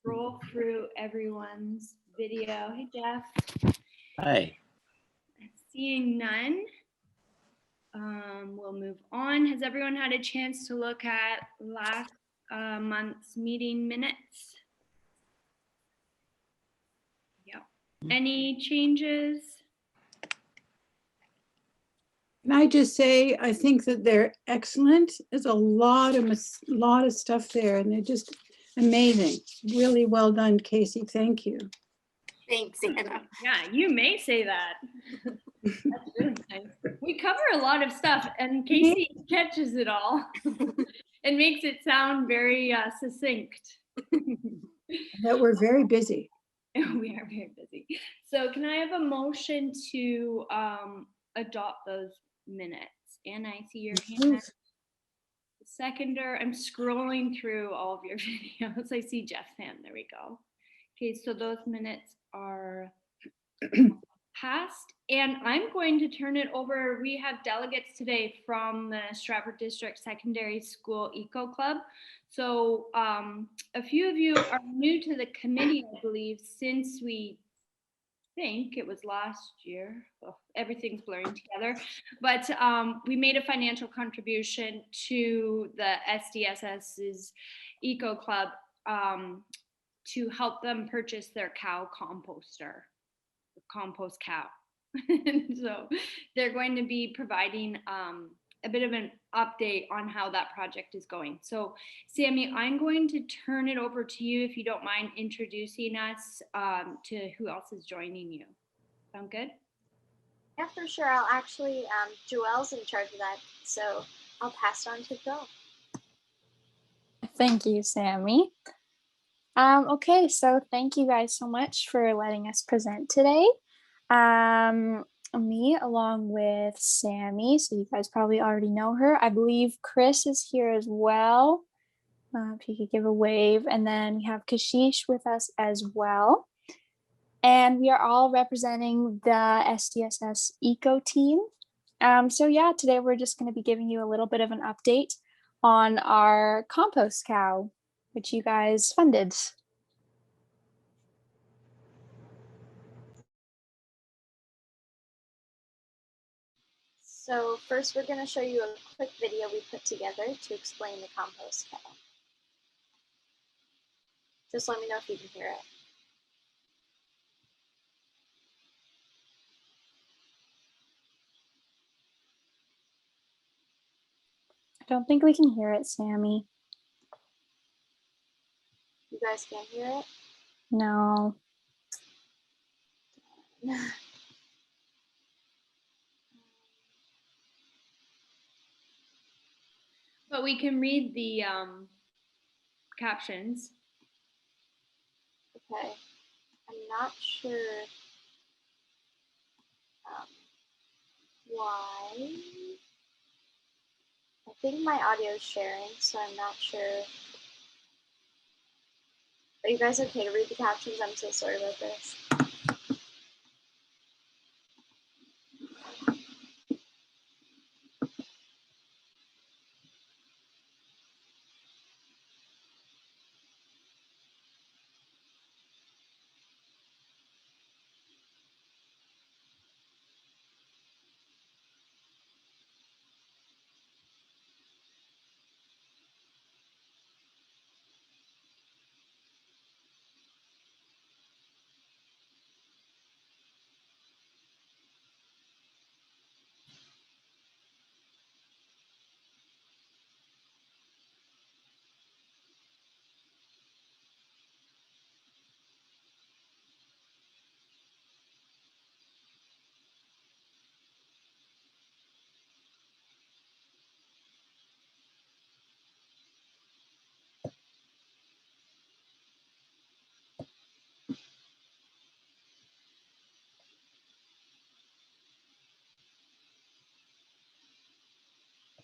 scroll through everyone's video. Hey, Jeff. Hi. Seeing none, we'll move on. Has everyone had a chance to look at last month's meeting minutes? Yep. Any changes? Can I just say, I think that they're excellent. There's a lot of stuff there, and they're just amazing. Really well done, Casey. Thank you. Thanks, Anna. Yeah, you may say that. That's really nice. We cover a lot of stuff, and Casey catches it all and makes it sound very succinct. That we're very busy. We are very busy. So can I have a motion to adopt those minutes? And I see your hand. Seconder, I'm scrolling through all of your videos. I see Jeff's hand. There we go. Okay, so those minutes are passed, and I'm going to turn it over. We have delegates today from the Stratford District Secondary School Eco Club. So a few of you are new to the committee, I believe, since we think it was last year. Oh, everything's blurring together, but we made a financial contribution to the SDSS's Eco Club to help them purchase their cow composter, the compost cow. So they're going to be providing a bit of an update on how that project is going. So Sammy, I'm going to turn it over to you if you don't mind introducing us to who else is joining you. Sound good? Yeah, for sure. I'll actually, Joelle's in charge of that, so I'll pass it on to Joelle. Thank you, Sammy. Okay, so thank you guys so much for letting us present today. Me along with Sammy, so you guys probably already know her. I believe Chris is here as well. If you could give a wave. And then we have Kashish with us as well. And we are all representing the SDSS Eco team. So yeah, today we're just going to be giving you a little bit of an update on our compost cow, which you guys funded. So first we're going to show you a quick video we put together to explain the compost cow. Just let me know if you can hear it. I don't think we can hear it, Sammy. You guys can't hear it? No. But we can read the captions. Okay, I'm not sure why. I think my audio is sharing, so I'm not sure. Are you guys okay to read the captions? I'm so sorry about this.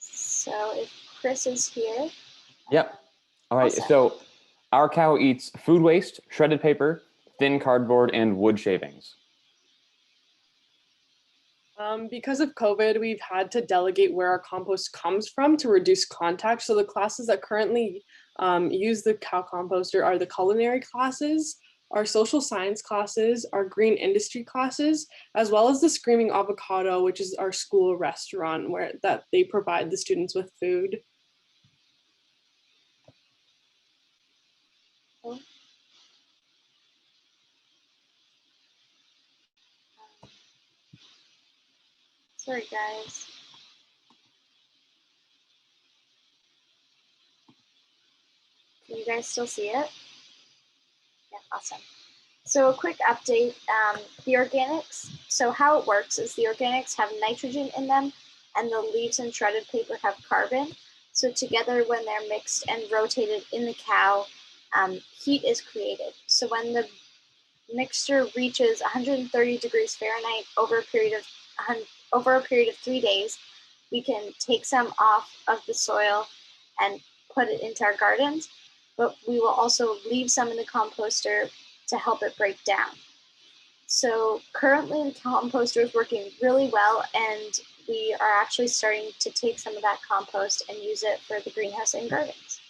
So if Chris is here. Yep. All right. Awesome. So our cow eats food waste, shredded paper, thin cardboard, and wood shavings. Because of COVID, we've had to delegate where our compost comes from to reduce contact. So the classes that currently use the cow composter are the culinary classes, our social science classes, our green industry classes, as well as the Screaming Avocado, which is our school restaurant where that they provide the students with food. Sorry, guys. Can you guys still see it? Yeah, awesome. So a quick update, the organics, so how it works is the organics have nitrogen in them and the leaves and shredded paper have carbon. So together when they're mixed and rotated in the cow, heat is created. So when the mixture reaches 130 degrees Fahrenheit over a period of 3 days, we can take some off of the soil and put it into our gardens, but we will also leave some in the composter to help it break down. So currently the composter is working really well, and we are actually starting to take some of that compost and use it for the greenhouse and gardens.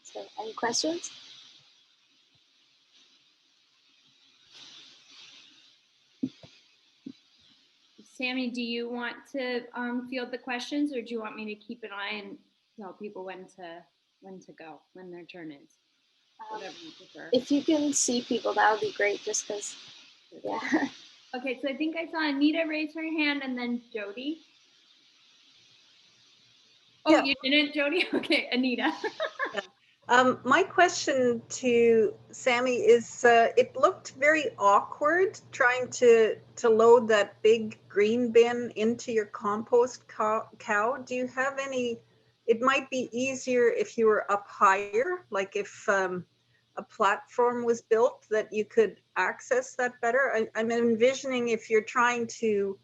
So any questions? Sammy, do you want to field the questions, or do you want me to keep an eye and tell people when to go, when their turn is? Whatever you prefer. If you can see people, that would be great, just because, yeah. Okay, so I think I saw Anita raise her hand and then Jody. Oh, Yeah. you didn't, Jody? Okay, Anita. My question to Sammy is, it looked very awkward trying to load that big green bin into your compost cow. Do you have any, it might be easier if you were up higher, like if a platform was built that you could access that better. I'm envisioning if you're trying to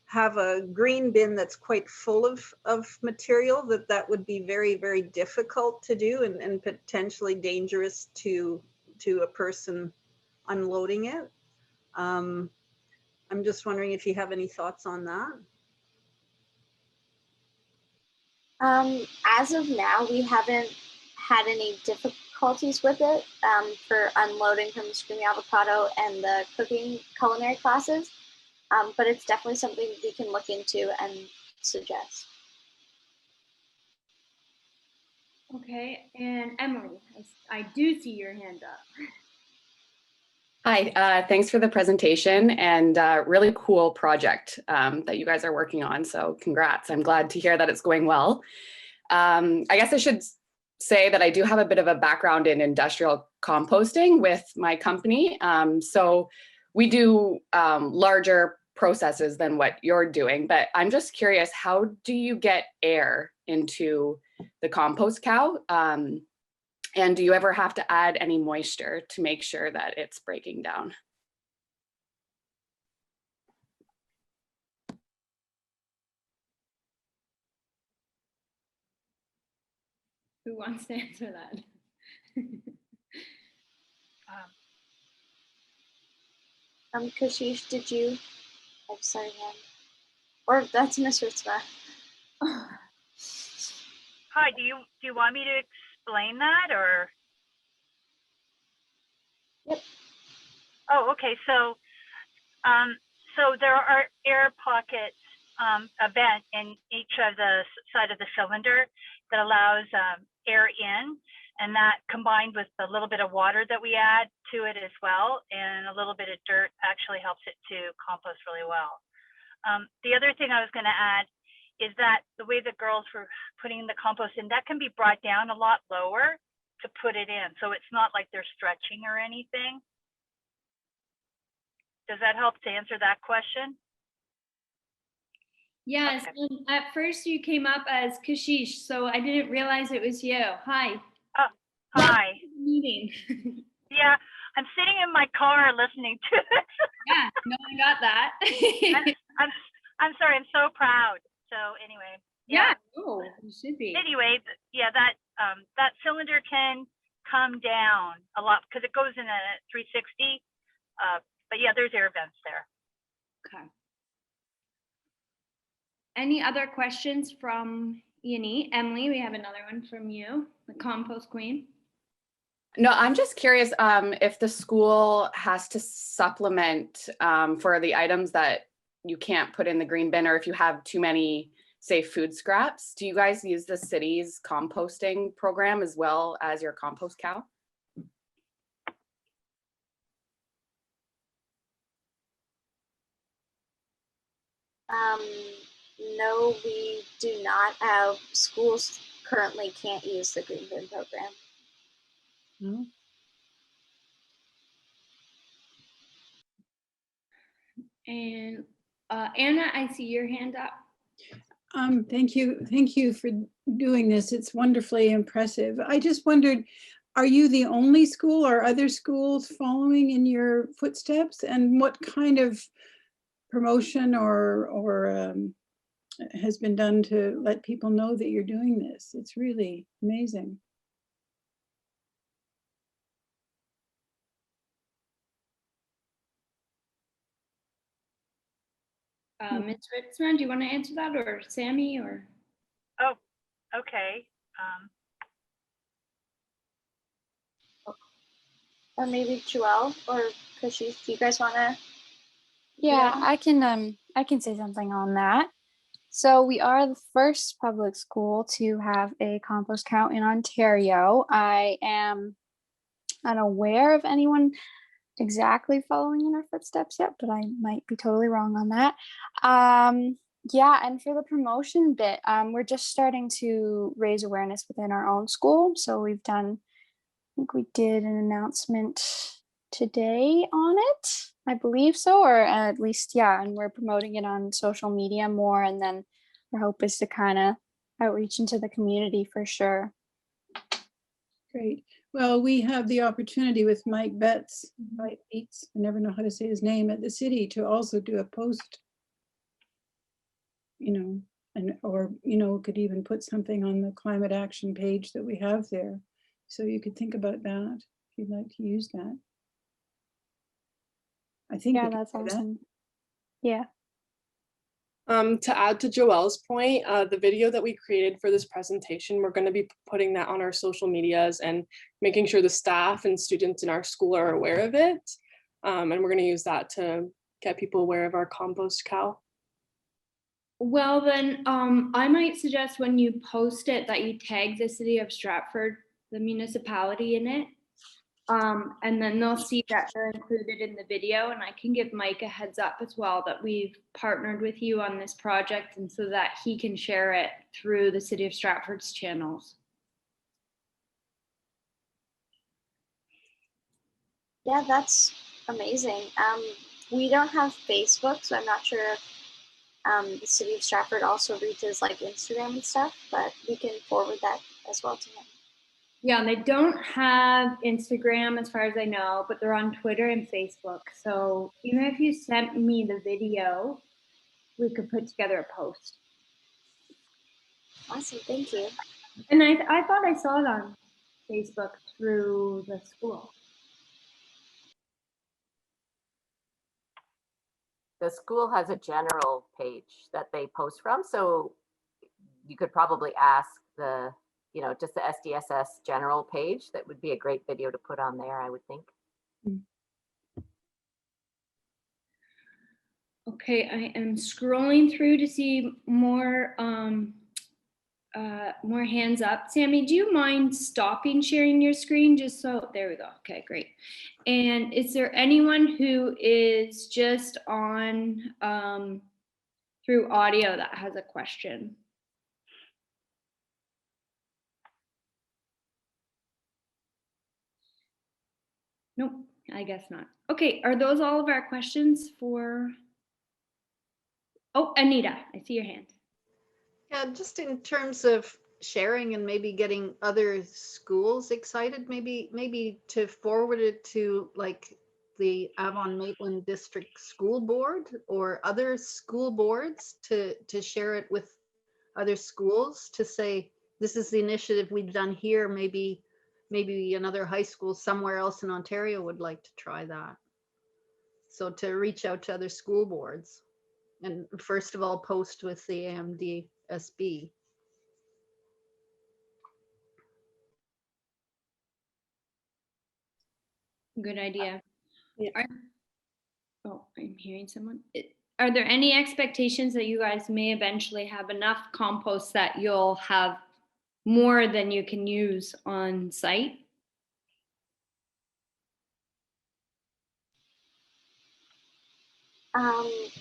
have a green bin that's quite full of material, that would be very, very difficult to do and potentially dangerous to a person unloading it. I'm just wondering if you have any thoughts on that. As of now, we haven't had any difficulties with it for unloading from the Screaming Avocado and the cooking culinary classes. But it's definitely something we can look into and suggest. Okay, and Emily, I do see your hand up. Hi, thanks for the presentation and really cool project that you guys are working on. So congrats, I'm glad to hear that it's going well. I guess I should say that I do have a bit of a background in industrial composting with my company. So we do larger processes than what you're doing, but I'm just curious, how do you get air into the compost cow? And do you ever have to add any moisture to make sure that it's breaking down? Who wants to answer that? Kashish, did you? I'm sorry, ma'am. Or that's Miss Ritzma. Hi, do you want me to explain that, or? Yep. Oh, okay. So there are air pockets, a vent in each of the side of the cylinder that allows air in, and that combined with a little bit of water that we add to it as well, and a little bit of dirt actually helps it to compost really well. The other thing I was going to add is that the way the girls were putting the compost in, that can be brought down a lot lower to put it in. So it's not like they're stretching or anything. Does that help to answer that question? Yes, Okay. At first you came up as Kashish, so I didn't realize it was you. Hi. Oh, hi. Meeting. Yeah, I'm sitting in my car listening to it. Yeah, no, I got that. I'm sorry, I'm so proud. So anyway, yeah, oh, you should be. Anyway, yeah, that cylinder can come down a lot because it goes in a 360. But yeah, there's air vents there. Okay. Any other questions from Ian. Emily, we have another one from you, the compost queen. No, I'm just curious if the school has to supplement for the items that you can't put in the green bin, or if you have too many, say, food scraps. Do you guys use the city's composting program as well as your compost cow? No, we do not. Schools currently can't use the green bin program. No? And Anna, I see your hand up. Thank you for doing this. It's wonderfully impressive. I just wondered, are you the only school or other schools following in your footsteps? And what kind of promotion or has been done to let people know that you're doing this? It's really amazing. Ms. Ritzman, do you want to answer that, or Sammy, or? Oh, okay. Or maybe Joelle or Kashish, do you guys want to? Yeah, I can say something on that. So we are the first public school to have a compost count in Ontario. I am unaware of anyone exactly following in our footsteps yet, but I might be totally wrong on that. Yeah, and for the promotion bit, we're just starting to raise awareness within our own school. So we've done, I think we did an announcement today on it, I believe so, or at least, yeah, and we're promoting it on social media more. And then our hope is to kind of outreach into the community for sure. Great. Well, we have the opportunity with Mike Betts, I never know how to say his name, at the city to also do a post, you know, and or, you know, could even put something on the climate action page that we have there. So you could think about that if you'd like to use that. I think. Yeah, that's awesome. Yeah. To add to Joelle's point, the video that we created for this presentation, we're going to be putting that on our social medias and making sure the staff and students in our school are aware of it. And we're going to use that to get people aware of our compost cow. Well, then I might suggest when you post it that you tag the city of Stratford, the municipality, in it. And then they'll see that they're included in the video, and I can give Mike a heads up as well that we've partnered with you on this project, and so that he can share it through the city of Stratford's channels. Yeah, that's amazing. We don't have Facebook, so I'm not sure if the city of Stratford also reaches like Instagram and stuff, but we can forward that as well to him. Yeah, and they don't have Instagram as far as I know, but they're on Twitter and Facebook. So even if you sent me the video, we could put together a post. Awesome, thank you. And I thought I saw it on Facebook through the school. The school has a general page that they post from, so you could probably ask the, you know, just the SDSS general page. That would be a great video to put on there, I would think. Okay, I am scrolling through to see more hands up. Sammy, do you mind stopping sharing your screen just so, there we go. Okay, great. And is there anyone who is just on through audio that has a question? Nope, I guess not. Okay, are those all of our questions for? Oh, Anita, I see your hand. Yeah, just in terms of sharing and maybe getting other schools excited, maybe to forward it to like the Avon Maitland District School Board or other school boards to share it with other schools, to say, this is the initiative we've done here. Maybe another high school somewhere else in Ontario would like to try that. So to reach out to other school boards and first of all, post with the AMDSB. Good idea. Yeah. Oh, I'm hearing someone. Are there any expectations that you guys may eventually have enough compost that you'll have more than you can use on site?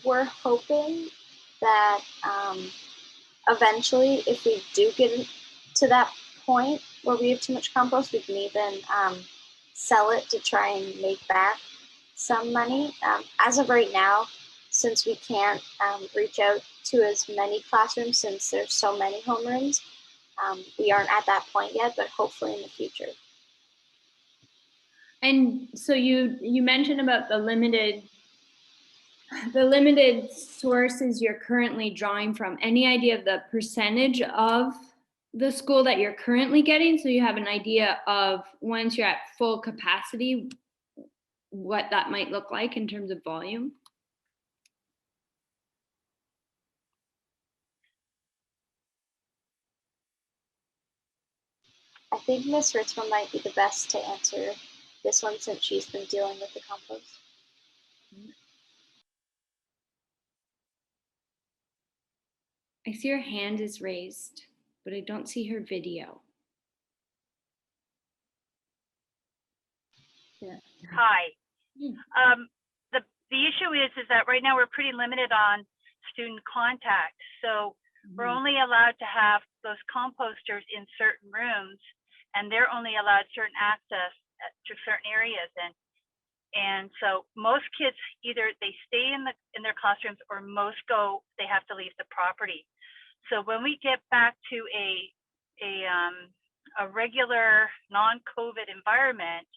We're hoping that eventually, if we do get to that point where we have too much compost, we can even sell it to try and make back some money. As of right now, since we can't reach out to as many classrooms since there's so many homerooms, we aren't at that point yet, but hopefully in the future. And so you mentioned about the limited sources you're currently drawing from. Any idea of the percentage of the school that you're currently getting, so you have an idea of once you're at full capacity what that might look like in terms of volume? I think Ms. Ritzman might be the best to answer this one since she's been dealing with the compost. I see her hand is raised, but I don't see her video. Yeah. Hi. The issue is that right now we're pretty limited on student contact. So we're only allowed to have those composters in certain rooms, and they're only allowed certain access to certain areas. And so most kids either they stay in their classrooms, or most they have to leave the property. So when we get back to a regular non-COVID environment,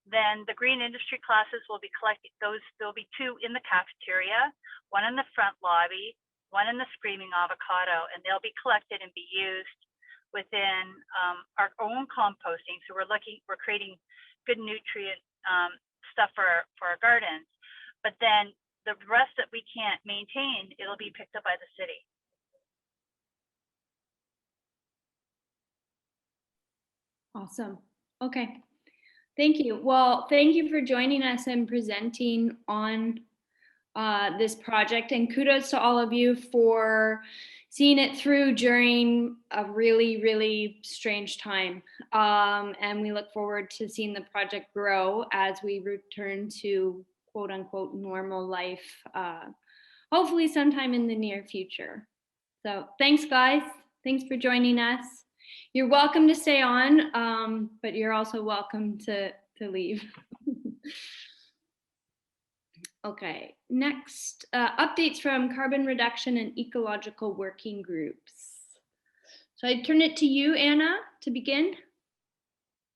then the green industry classes will be collecting there'll be 2 in the cafeteria, 1 in the front lobby, 1 in the Screaming Avocado, and they'll be collected and be used within our own composting. So we're creating good nutrient stuff for our gardens. But then the rest that we can't maintain, it'll be picked up by the city. Awesome. Okay. Thank you. Well, thank you for joining us and presenting on this project, and kudos to all of you for seeing it through during a really, really strange time. And we look forward to seeing the project grow as we return to quote unquote normal life, hopefully sometime in the near future. So thanks guys. Thanks for joining us. You're welcome to stay on, but you're also welcome to leave. Okay, next, updates from carbon reduction and ecological working groups. So I turn it to you, Anna, to begin.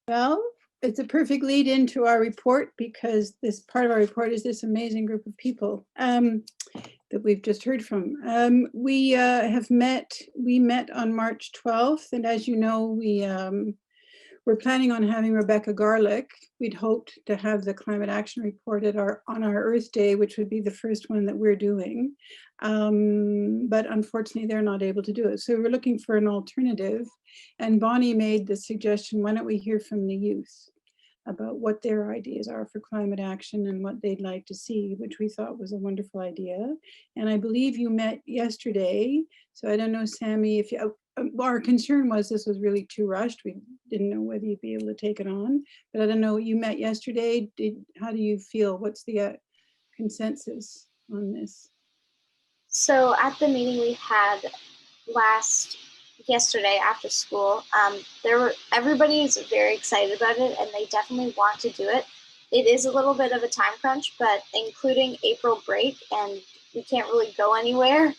Well, it's a perfect lead into our report, because this part of our report is this amazing group of people that we've just heard from. We met on March 12th, and as you know, we're planning on having Rebecca Garlick. We'd hoped to have the climate action report on our Earth Day, which would be the first one that we're doing. But unfortunately, they're not able to do it. So we're looking for an alternative. And Bonnie made the suggestion, why don't we hear from the youth about what their ideas are for climate action and what they'd like to see, which we thought was a wonderful idea. And I believe you met yesterday. So I don't know, Sammy, if you, our concern was this was really too rushed. We didn't know whether you'd be able to take it on, but I don't know, you met yesterday. How do you feel? What's the consensus on this? So at the meeting we had yesterday after school, everybody's very excited about it, and they definitely want to do it. It is a little bit of a time crunch, but including April break, and we can't really go anywhere.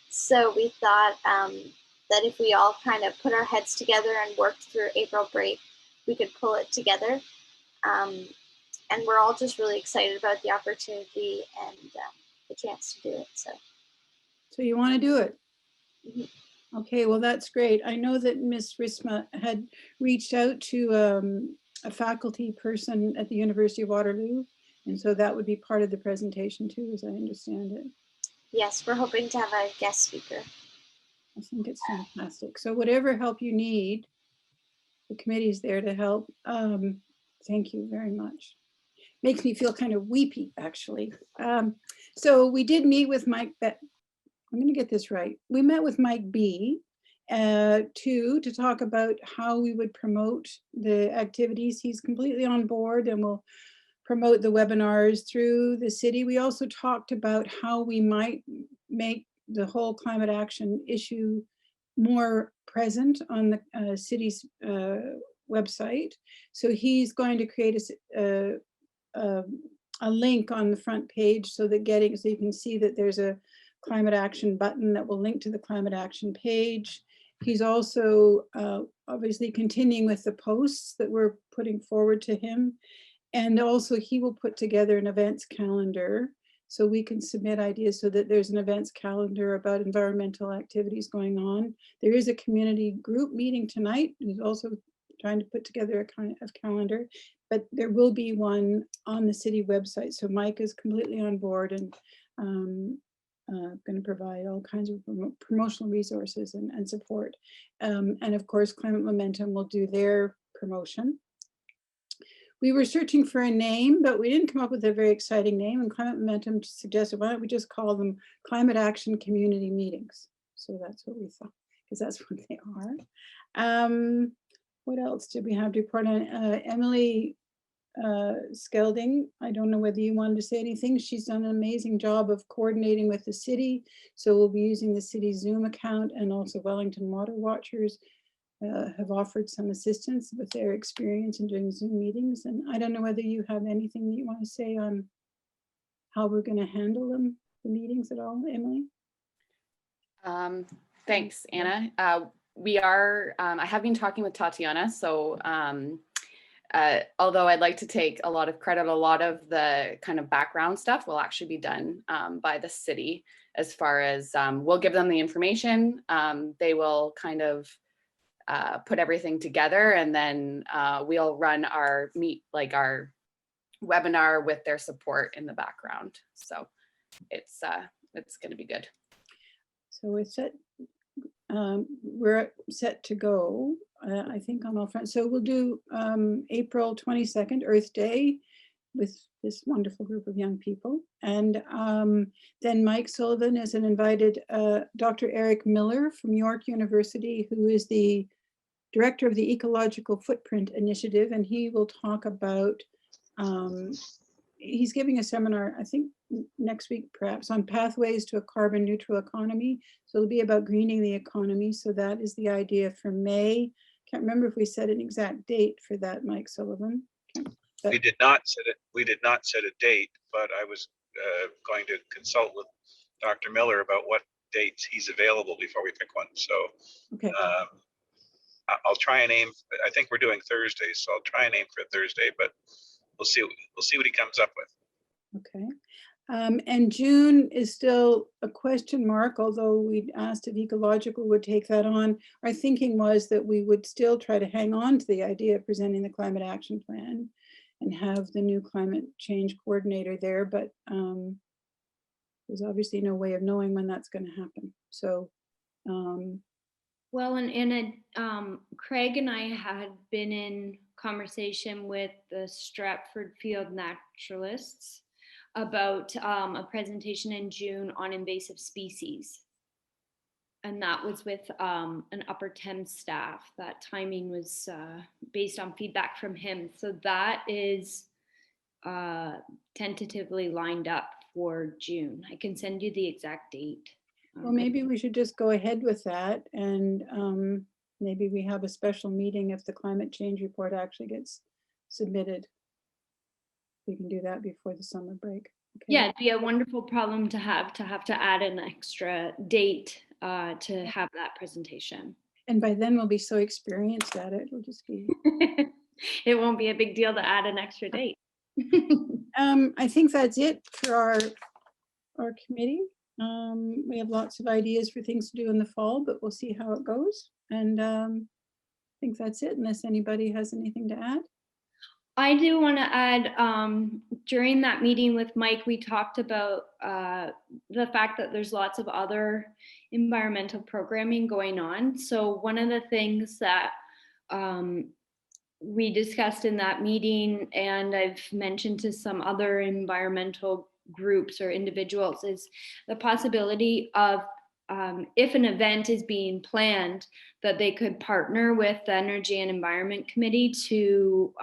So we thought that if we all kind of put our heads together and worked through April break, we could pull it together. And we're all just really excited about the opportunity and the chance to do it. So you want to do it? Mm-hmm. Okay, well, that's great. I know that Ms. Risma had reached out to a faculty person at the University of Waterloo, and so that would be part of the presentation too, as I understand it. Yes, we're hoping to have a guest speaker. I think it's fantastic. So whatever help you need, the committee is there to help. Thank you very much. makes me feel kind of weepy, actually. So we did meet with Mike, I'm going to get this right. We met with Mike B. To talk about how we would promote the activities. He's completely on board and will promote the webinars through the city. We also talked about how we might make the whole climate action issue more present on the city's website. So he's going to create a link on the front page so that so you can see that there's a climate action button that will link to the climate action page. He's also obviously continuing with the posts that we're putting forward to him. And also he will put together an events calendar so we can submit ideas so that there's an events calendar about environmental activities going on. There is a community group meeting tonight who's also trying to put together a kind of calendar, but there will be one on the city website. So Mike is completely on board and going to provide all kinds of promotional resources and support. And of course, Climate Momentum will do their promotion. We were searching for a name, but we didn't come up with a very exciting name, and Climate Momentum suggested, why don't we just call them Climate Action Community Meetings? So that's what we thought, because that's what they are. What else did we have to report on? Emily Skelding, I don't know whether you wanted to say anything. She's done an amazing job of coordinating with the city. So we'll be using the city's Zoom account, and also Wellington Water Watchers have offered some assistance with their experience in doing Zoom meetings. And I don't know whether you have anything that you want to say on how we're going to handle them, the meetings at all, Emily? Thanks, Anna. I have been talking with Tatiana, so although I'd like to take a lot of credit, a lot of the kind of background stuff will actually be done by the city, as far as we'll give them the information. They will kind of put everything together, and then we'll run our webinar with their support in the background. So it's going to be good. So we're set to go, I think, on all fronts. So we'll do April 22nd, Earth Day, with this wonderful group of young people. And then Mike Sullivan is an invited Dr. Eric Miller from York University, who is the director of the Ecological Footprint Initiative. And he will talk about, he's giving a seminar, I think next week perhaps, on pathways to a carbon neutral economy. So it'll be about greening the economy. So that is the idea for May. Can't remember if we set an exact date for that, Mike Sullivan. We did not set it. We did not set a date, but I was going to consult with Dr. Miller about what dates he's available before we pick one. So okay. I'll try and aim. I think we're doing Thursdays, so I'll try and aim for Thursday, but we'll see. We'll see what he comes up with. Okay. And June is still a question mark, although we'd asked if Ecological would take that on. Our thinking was that we would still try to hang on to the idea of presenting the climate action plan and have the new climate change coordinator there, but there's obviously no way of knowing when that's going to happen. So, well, and Craig and I had been in conversation with the Stratford Field Naturalists about a presentation in June on invasive species. And that was with an Upper Thames staff. That timing was based on feedback from him. So that is tentatively lined up for June. I can send you the exact date. Well, maybe we should just go ahead with that, and maybe we have a special meeting if the climate change report actually gets submitted. We can do that before the summer break. Okay. Yeah, it'd be a wonderful problem to have to add an extra date to have that presentation. And by then we'll be so experienced at it, it'll just be. It won't be a big deal to add an extra date. I think that's it for our committee. We have lots of ideas for things to do in the fall, but we'll see how it goes. And I think that's it, unless anybody has anything to add. I do want to add, during that meeting with Mike, we talked about the fact that there's lots of other environmental programming going on. So one of the things that we discussed in that meeting, and I've mentioned to some other environmental groups or individuals, is the possibility of if an event is being planned, that they could partner with the Energy and Environment Committee to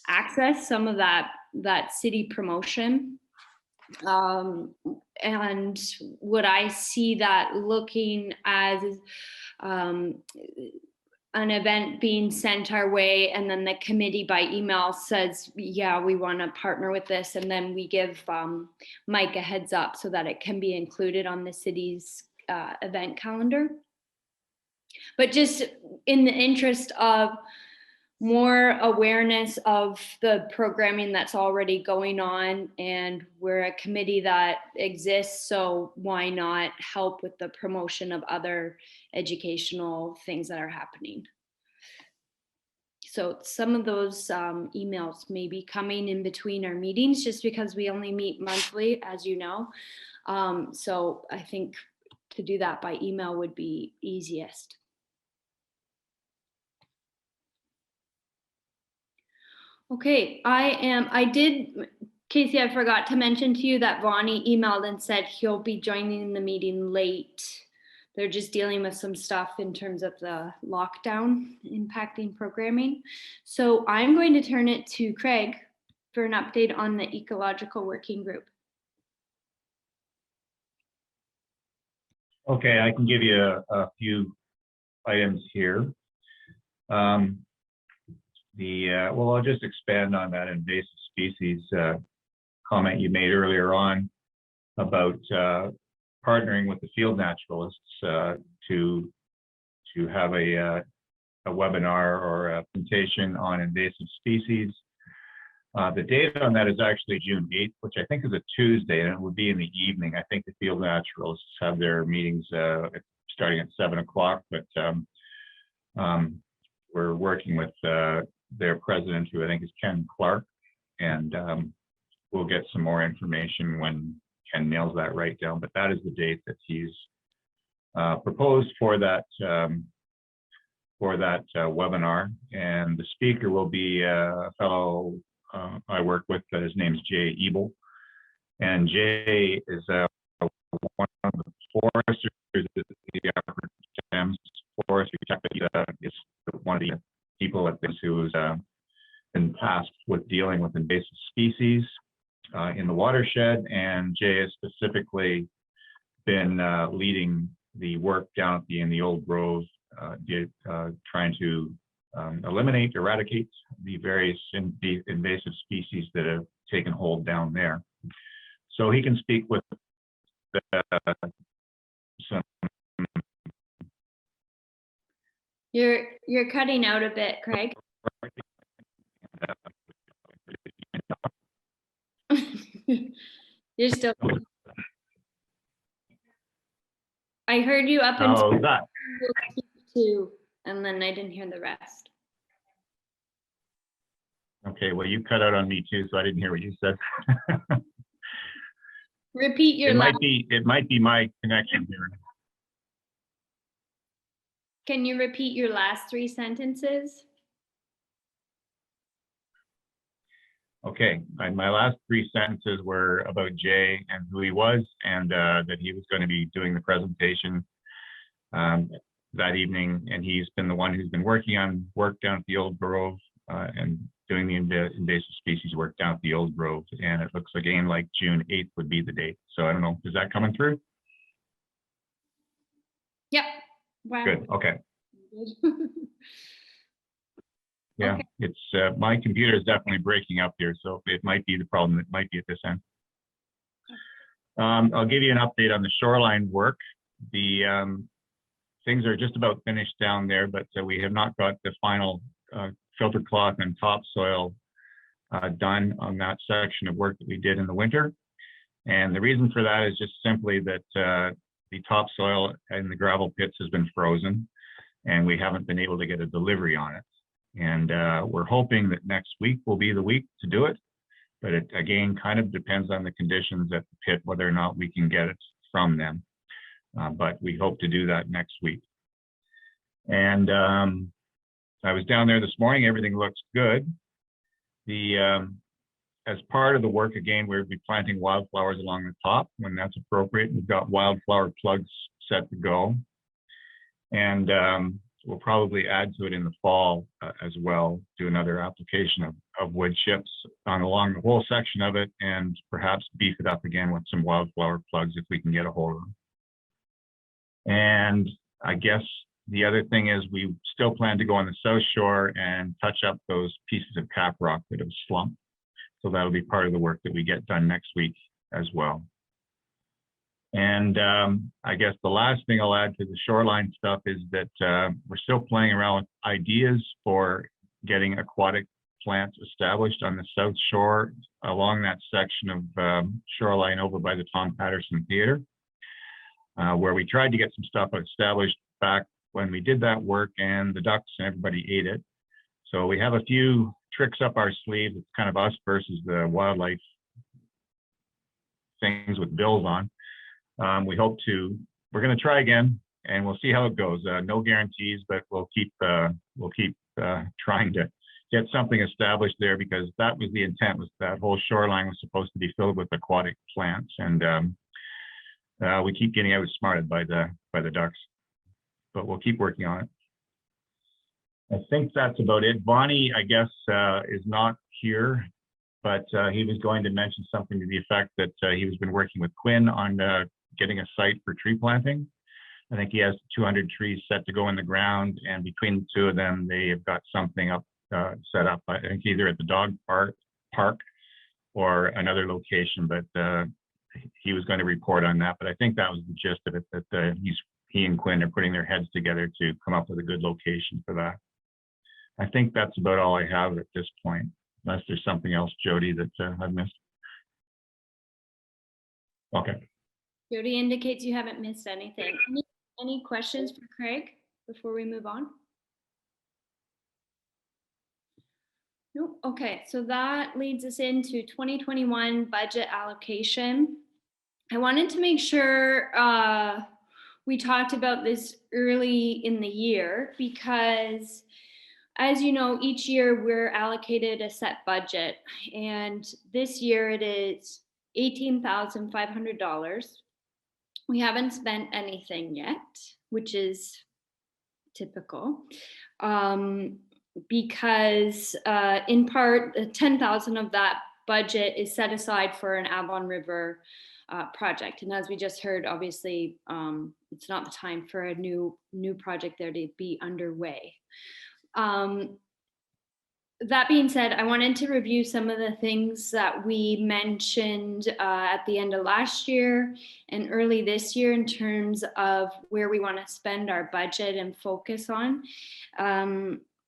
access some of that city promotion. And would I see that looking as an event being sent our way, and then the committee by email says, yeah, we want to partner with this, and then we give Mike a heads up so that it can be included on the city's event calendar. But just in the interest of more awareness of the programming that's already going on, and we're a committee that exists, so why not help with the promotion of other educational things that are happening. So some of those emails may be coming in between our meetings, just because we only meet monthly, as you know. So I think to do that by email would be easiest. Okay, Casey, I forgot to mention to you that Vonnie emailed and said he'll be joining the meeting late. They're just dealing with some stuff in terms of the lockdown impacting programming. So I'm going to turn it to Craig for an update on the Ecological Working Group. Okay, I can give you a few items here. Well, I'll just expand on that invasive species comment you made earlier on about partnering with the field naturalists to have a webinar or a presentation on invasive species. The date on that is actually June 8th, which I think is a Tuesday, and it would be in the evening. I think the field naturalists have their meetings starting at 7 o'clock, but we're working with their president, who I think is Ken Clark, and we'll get some more information when Ken nails that right down. But that is the date that he's proposed for that webinar, and the speaker will be a fellow I work with. His name's Jay Ebel, and Jay is one of the foresters at the Upper Thames Forestry. Is one of the people at this who's been tasked with dealing with invasive species in the watershed, and Jay has specifically been leading the work down in the old grove, trying to eradicate the various invasive species that have taken hold down there. So he can speak with some. You're cutting out a bit, Craig. You're still. I heard you up until two, and then I didn't hear the rest. Okay, well, you cut out on me too, so I didn't hear what you said. Repeat your last. It might be my connection here. Can you repeat your last three sentences? Okay, my last three sentences were about Jay and who he was, and that he was going to be doing the presentation that evening, and he's been the one who's been working on work down at the old grove and doing the invasive species work down at the old grove, and it looks again like June 8th would be the date. So I don't know, is that coming through? Yep. Wow. Good, okay. Yeah, okay. It's my computer is definitely breaking up here, so it might be the problem. It might be at this end. I'll give you an update on the shoreline work. The things are just about finished down there, but we have not got the final filter cloth and topsoil done on that section of work that we did in the winter. And the reason for that is just simply that the topsoil in the gravel pits has been frozen, and we haven't been able to get a delivery on it. And we're hoping that next week will be the week to do it. But it, again, kind of depends on the conditions at the pit, whether or not we can get it from them. But we hope to do that next week. And I was down there this morning, everything looks good. As part of the work, again, we'll be planting wildflowers along the top when that's appropriate. We've got wildflower plugs set to go. And we'll probably add to it in the fall as well, do another application of wood chips along the whole section of it, and perhaps beef it up again with some wildflower plugs if we can get a hold of them. And I guess the other thing is we still plan to go on the South Shore and touch up those pieces of cap rock that have slumped. So that'll be part of the work that we get done next week as well. And I guess the last thing I'll add to the shoreline stuff is that we're still playing around with ideas for getting aquatic plants established on the South Shore along that section of shoreline over by the Tom Patterson Theater, where we tried to get some stuff established back when we did that work, and the ducks and everybody ate it. So we have a few tricks up our sleeve. It's kind of us versus the wildlife things with bills on. We're going to try again, and we'll see how it goes. No guarantees, but we'll keep trying to get something established there, because that was the intent. Was that whole shoreline was supposed to be filled with aquatic plants, and we keep getting outsmarted by the ducks. But we'll keep working on it. I think that's about it. Bonnie, I guess, is not here, but he was going to mention something to the effect that he has been working with Quinn on getting a site for tree planting. I think he has 200 trees set to go in the ground, and between the two of them, they have got something up set up. I think either at the dog park or another location, but he was going to report on that. But I think that was the gist of it, that he and Quinn are putting their heads together to come up with a good location for that. I think that's about all I have at this point, unless there's something else, Jody, that I've missed. Okay. Jody indicates you haven't missed anything. Any questions for Craig before we move on? Nope. Okay, so that leads us into 2021 budget allocation. I wanted to make sure we talked about this early in the year, because as you know, each year we're allocated a set budget, and this year it is $18,500. We haven't spent anything yet, which is typical, because in part, 10,000 of that budget is set aside for an Avon River project. And as we just heard, obviously, it's not the time for a new project there to be underway. That being said, I wanted to review some of the things that we mentioned at the end of last year and early this year in terms of where we want to spend our budget and focus on,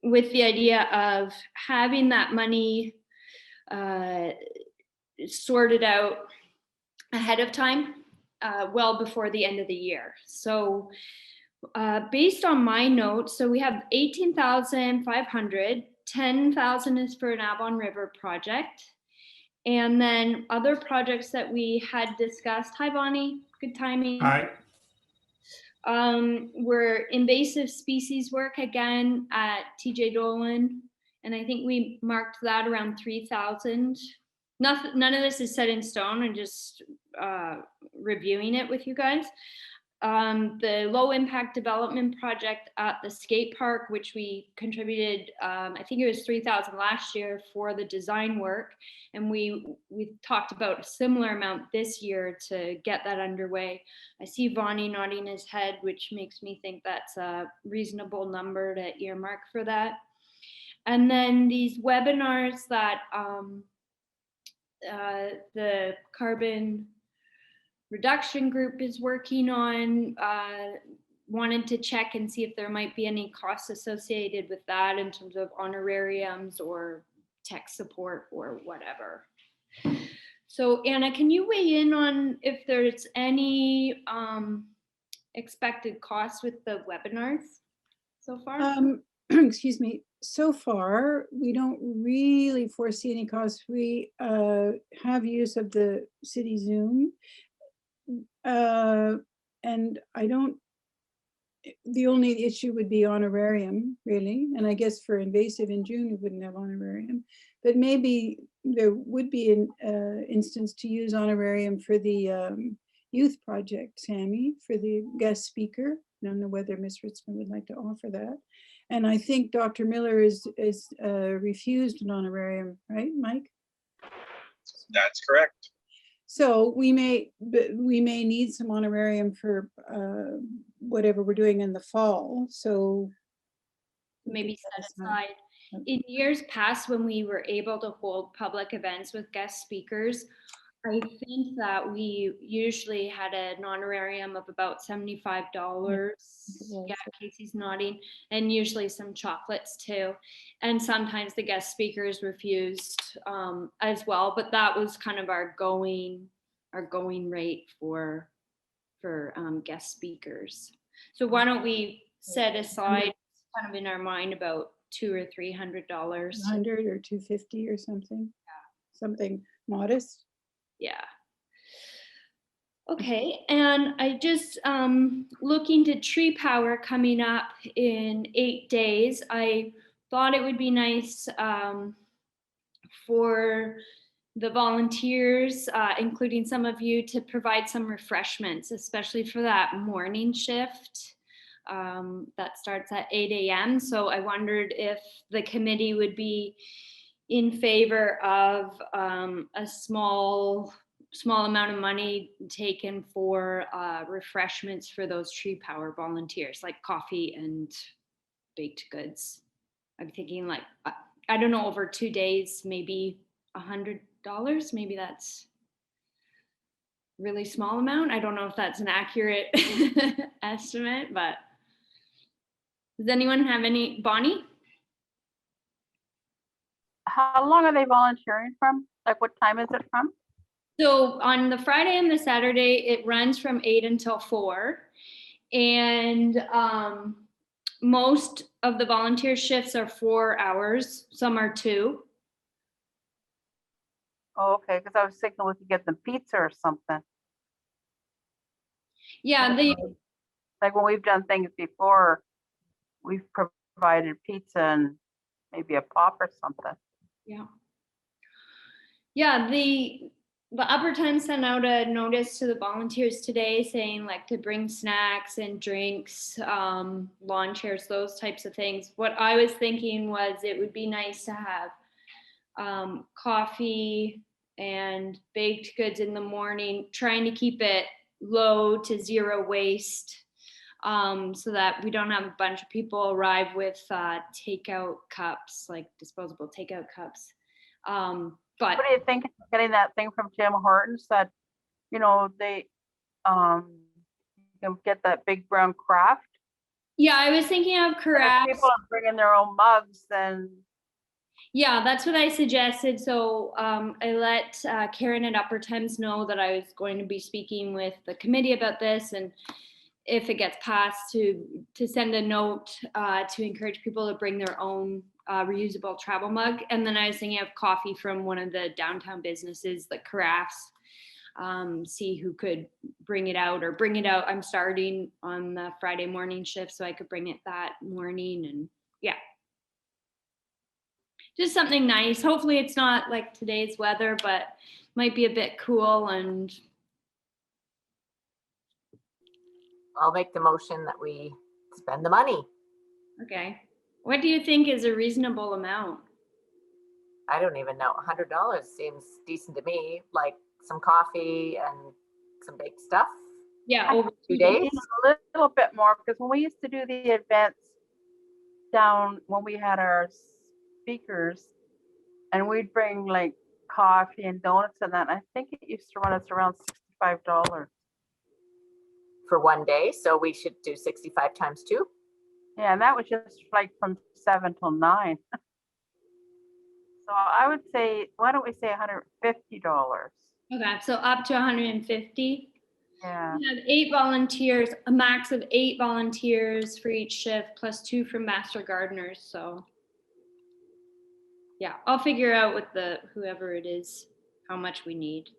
with the idea of having that money sorted out ahead of time, well before the end of the year. So based on my notes, so we have 18,500, 10,000 is for an Avon River project. And then other projects that we had discussed. Hi, Bonnie, good timing. Hi. Were invasive species work again at TJ Dolan. And I think we marked that around 3,000. None of this is set in stone. I'm just reviewing it with you guys. The low impact development project at the skate park, which we contributed, I think it was 3,000 last year for the design work. And we talked about a similar amount this year to get that underway. I see Vonnie nodding his head, which makes me think that's a reasonable number to earmark for that. And then these webinars that the carbon reduction group is working on, wanted to check and see if there might be any costs associated with that in terms of honorariums or tech support or whatever. So Anna, can you weigh in on if there's any expected costs with the webinars so far? Excuse me. So far, we don't really foresee any costs. We have use of the city Zoom. And I don't the only issue would be honorarium, really. And I guess for invasive in June, we wouldn't have honorarium. But maybe there would be an instance to use honorarium for the youth project, Sammy, for the guest speaker. I don't know whether Ms. Ritzman would like to offer that. And I think Dr. Miller is refused an honorarium, right, Mike? That's correct. So we may need some honorarium for whatever we're doing in the fall. So maybe set aside. In years past, when we were able to hold public events with guest speakers, I think that we usually had an honorarium of about $75. Yeah, Casey's nodding, and usually some chocolates too. And sometimes the guest speakers refused as well, but that was kind of our going rate for guest speakers. So why don't we set aside kind of in our mind about $200 or $300, $100 or $250 or something. Yeah, something modest. Yeah. Okay, and I just looking to tree power coming up in 8 days. I thought it would be nice for the volunteers, including some of you, to provide some refreshments, especially for that morning shift that starts at 8 a.m. So I wondered if the committee would be in favor of a small amount of money taken for refreshments for those tree power volunteers, like coffee and baked goods. I'm thinking like, I don't know, over 2 days, maybe $100. Maybe that's really small amount. I don't know if that's an accurate estimate, but does anyone have any? Bonnie? How long are they volunteering from? Like what time is it from? So on the Friday and the Saturday, it runs from 8 until 4. And most of the volunteer shifts are 4 hours. Some are 2. Oh, okay, because I was thinking we could get them pizza or something. Yeah, like when we've done things before, we've provided pizza and maybe a pop or something. Yeah. Yeah, the Upper Time sent out a notice to the volunteers today saying like to bring snacks and drinks, lawn chairs, those types of things. What I was thinking was it would be nice to have coffee and baked goods in the morning, trying to keep it low to zero waste, so that we don't have a bunch of people arrive with takeout cups, like disposable takeout cups. But what do you think of getting that thing from Tim Hortons that, you know, they you can get that big brown craft? Yeah, I was thinking of crafts. People are bringing their own mugs, then. Yeah, that's what I suggested. So I let Karen at Upper Thames know that I was going to be speaking with the committee about this, and if it gets passed, to send a note to encourage people to bring their own reusable travel mug. And then I was thinking of coffee from one of the downtown businesses, the Carafes, see who could bring it out. I'm starting on the Friday morning shift, so I could bring it that morning. And yeah, just something nice. Hopefully it's not like today's weather, but might be a bit cool. And I'll make the motion that we spend the money. okay. What do you think is a reasonable amount? I don't even know. $100 seems decent to me, like some coffee and some baked stuff. Yeah, over 2 days. A little bit more, because when we used to do the events down when we had our speakers, and we'd bring like coffee and donuts and that, I think it used to run us around $65. For 1 day, so we should do 65 times 2. Yeah, and that was just like from 7 till 9. So I would say, why don't we say $150? Okay, so up to 150. Yeah. We have 8 volunteers, a max of 8 volunteers for each shift, plus 2 from master gardeners. So yeah, I'll figure out with whoever it is how much we need.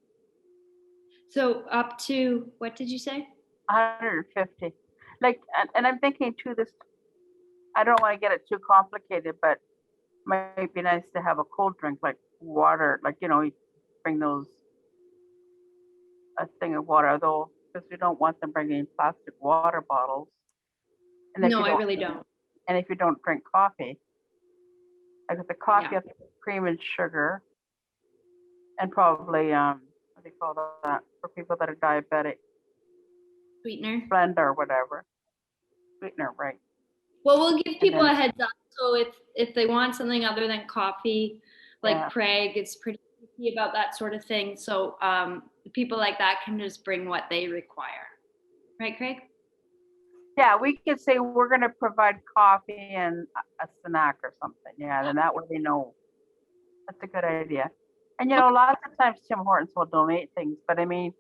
So up to, what did you say? 150. like, and I'm thinking too, this, I don't want to get it too complicated, but might be nice to have a cold drink like water, like, you know, you bring those, a thing of water, though, because we don't want them bringing plastic water bottles. And if No, you I don't- really don't. And if you don't drink coffee, like with the coffee, Yeah. you have to put cream and sugar, and probably what do they call that for people that are diabetic? Sweetener. Blender or whatever. Sweetener, right? Well, we'll give people then- a heads up. So if they want something other than coffee, like Yeah. Craig is pretty picky about that sort of thing. So people like that can just bring what they require. Right, Craig? Yeah, we could say we're going to provide coffee and a snack or something. Yeah, then that way they know. That's a good idea. And you know, lots of times Tim Hortons will donate things, but I mean,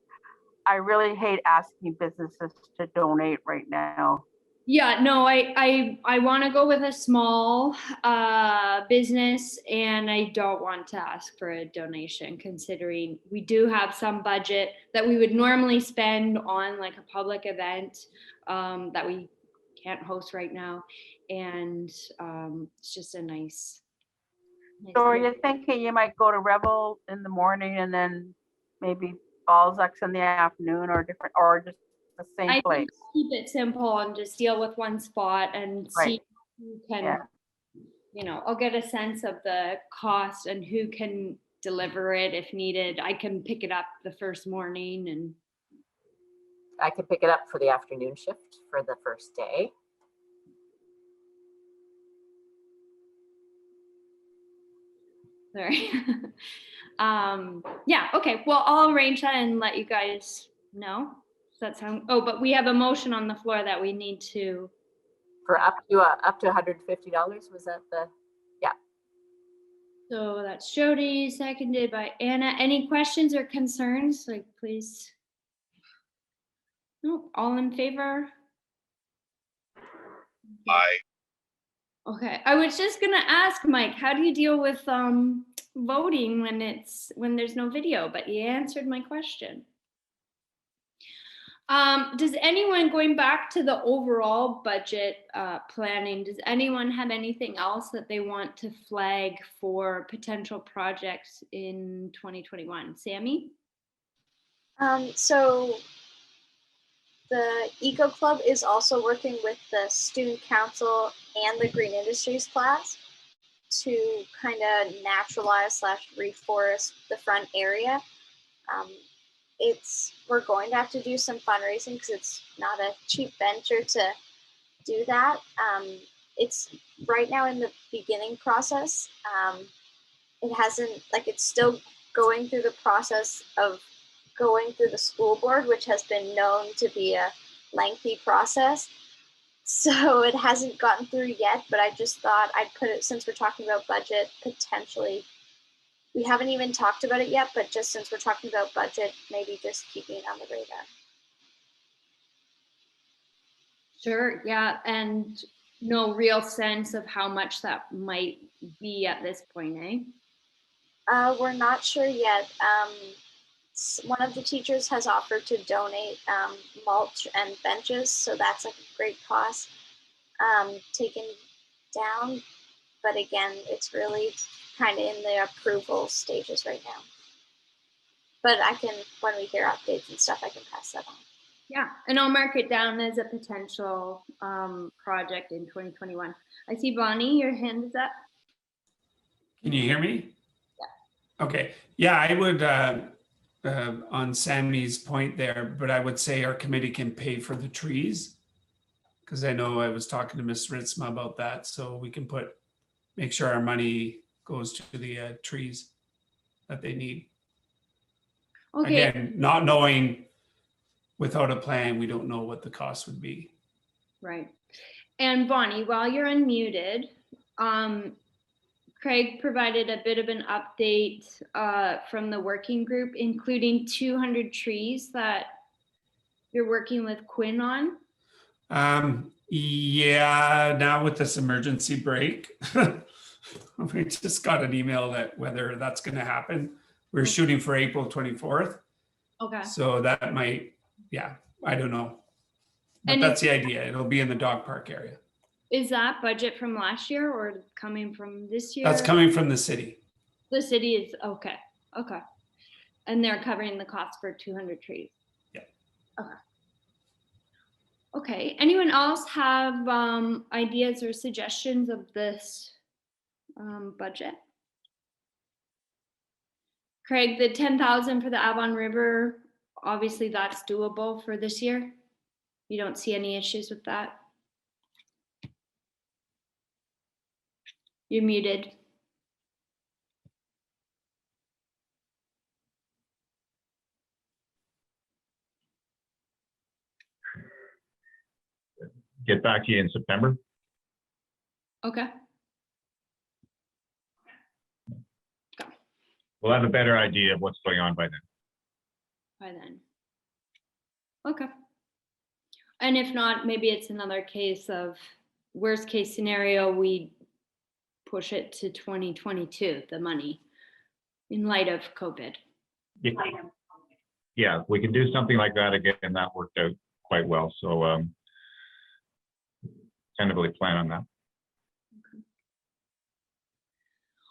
I really hate asking businesses to donate right now. Yeah, no, I want to go with a small business, and I don't want to ask for a donation, considering we do have some budget that we would normally spend on like a public event that we can't host right now, and it's just a nice. So are you thinking you might go to Revel in the morning and then maybe Balzac's in the afternoon, or different, or just the same I place? think keep it simple and just deal with one spot and Right. see who can, Yeah. you know, I'll get a sense of the cost and who can deliver it if needed. I can pick it up the first morning and I could pick it up for the afternoon shift for the first day. sorry. Yeah, okay. Well, I'll arrange that and let you guys know. Does that sound, oh, but we have a motion on the floor that we need to. For up to $150, was that the, So that's Jody, seconded by Anna. Any questions or concerns? Like, please. No, all in favor? Aye. Okay, I was just gonna ask Mike, how do you deal with voting when there's no video? But you answered my question. Does anyone, going back to the overall budget planning, does anyone have anything else that they want to flag for potential projects in 2021? Sammy? So the Eco Club is also working with the Student Council and the Green Industries class to kind of naturalize / reforest the front area. We're going to have to do some fundraising because it's not a cheap venture to do that. It's right now in the beginning process. It hasn't, like, it's still going through the process of going through the school board, which has been known to be a lengthy process. So it hasn't gotten through yet, but I just thought I'd put it, since we're talking about budget, potentially. We haven't even talked about it yet, but just since we're talking about budget, maybe just keeping it on the radar. Sure, yeah, and no real sense of how much that might be at this point, eh? We're not sure yet. One of the teachers has offered to donate mulch and benches, so that's a great cost taken down. But again, it's really kind of in the approval stages right now. But I can, when we hear updates and stuff, I can pass that on. Yeah, and I'll mark it down as a potential project in 2021. I see Bonnie, your hand is up. Can you hear me? Yeah. Okay. Yeah, I would, on Sammy's point there, but I would say our committee can pay for the trees. Because I know I was talking to Ms. Ritzma about that, so we can make sure our money goes to the trees that they need. Okay. Again, not knowing, without a plan, we don't know what the cost would be. Right. And Bonnie, while you're unmuted, Craig provided a bit of an update from the working group, including 200 trees that you're working with Quinn on. Yeah, now with this emergency break, we just got an email that whether that's going to happen. We're shooting for April 24th. Okay. So that might, yeah, I don't know. But And that's the idea. It'll be in the dog park area. is that budget from last year or coming from this year? That's coming from the city. The city is, okay, okay. And they're covering the cost for 200 trees? Yeah. Okay. Okay, anyone else have ideas or suggestions of this budget? Craig, the 10,000 for the Avon River, obviously that's doable for this year. You don't see any issues with that? You're muted. Get back to you in September. Okay. We'll have a better idea of what's going on by then. By then. Okay. And if not, maybe it's another case of worst case scenario, we push it to 2022, the money, in light of COVID. Yeah, we can do something like that again, and that worked out quite well. So tentatively plan on that.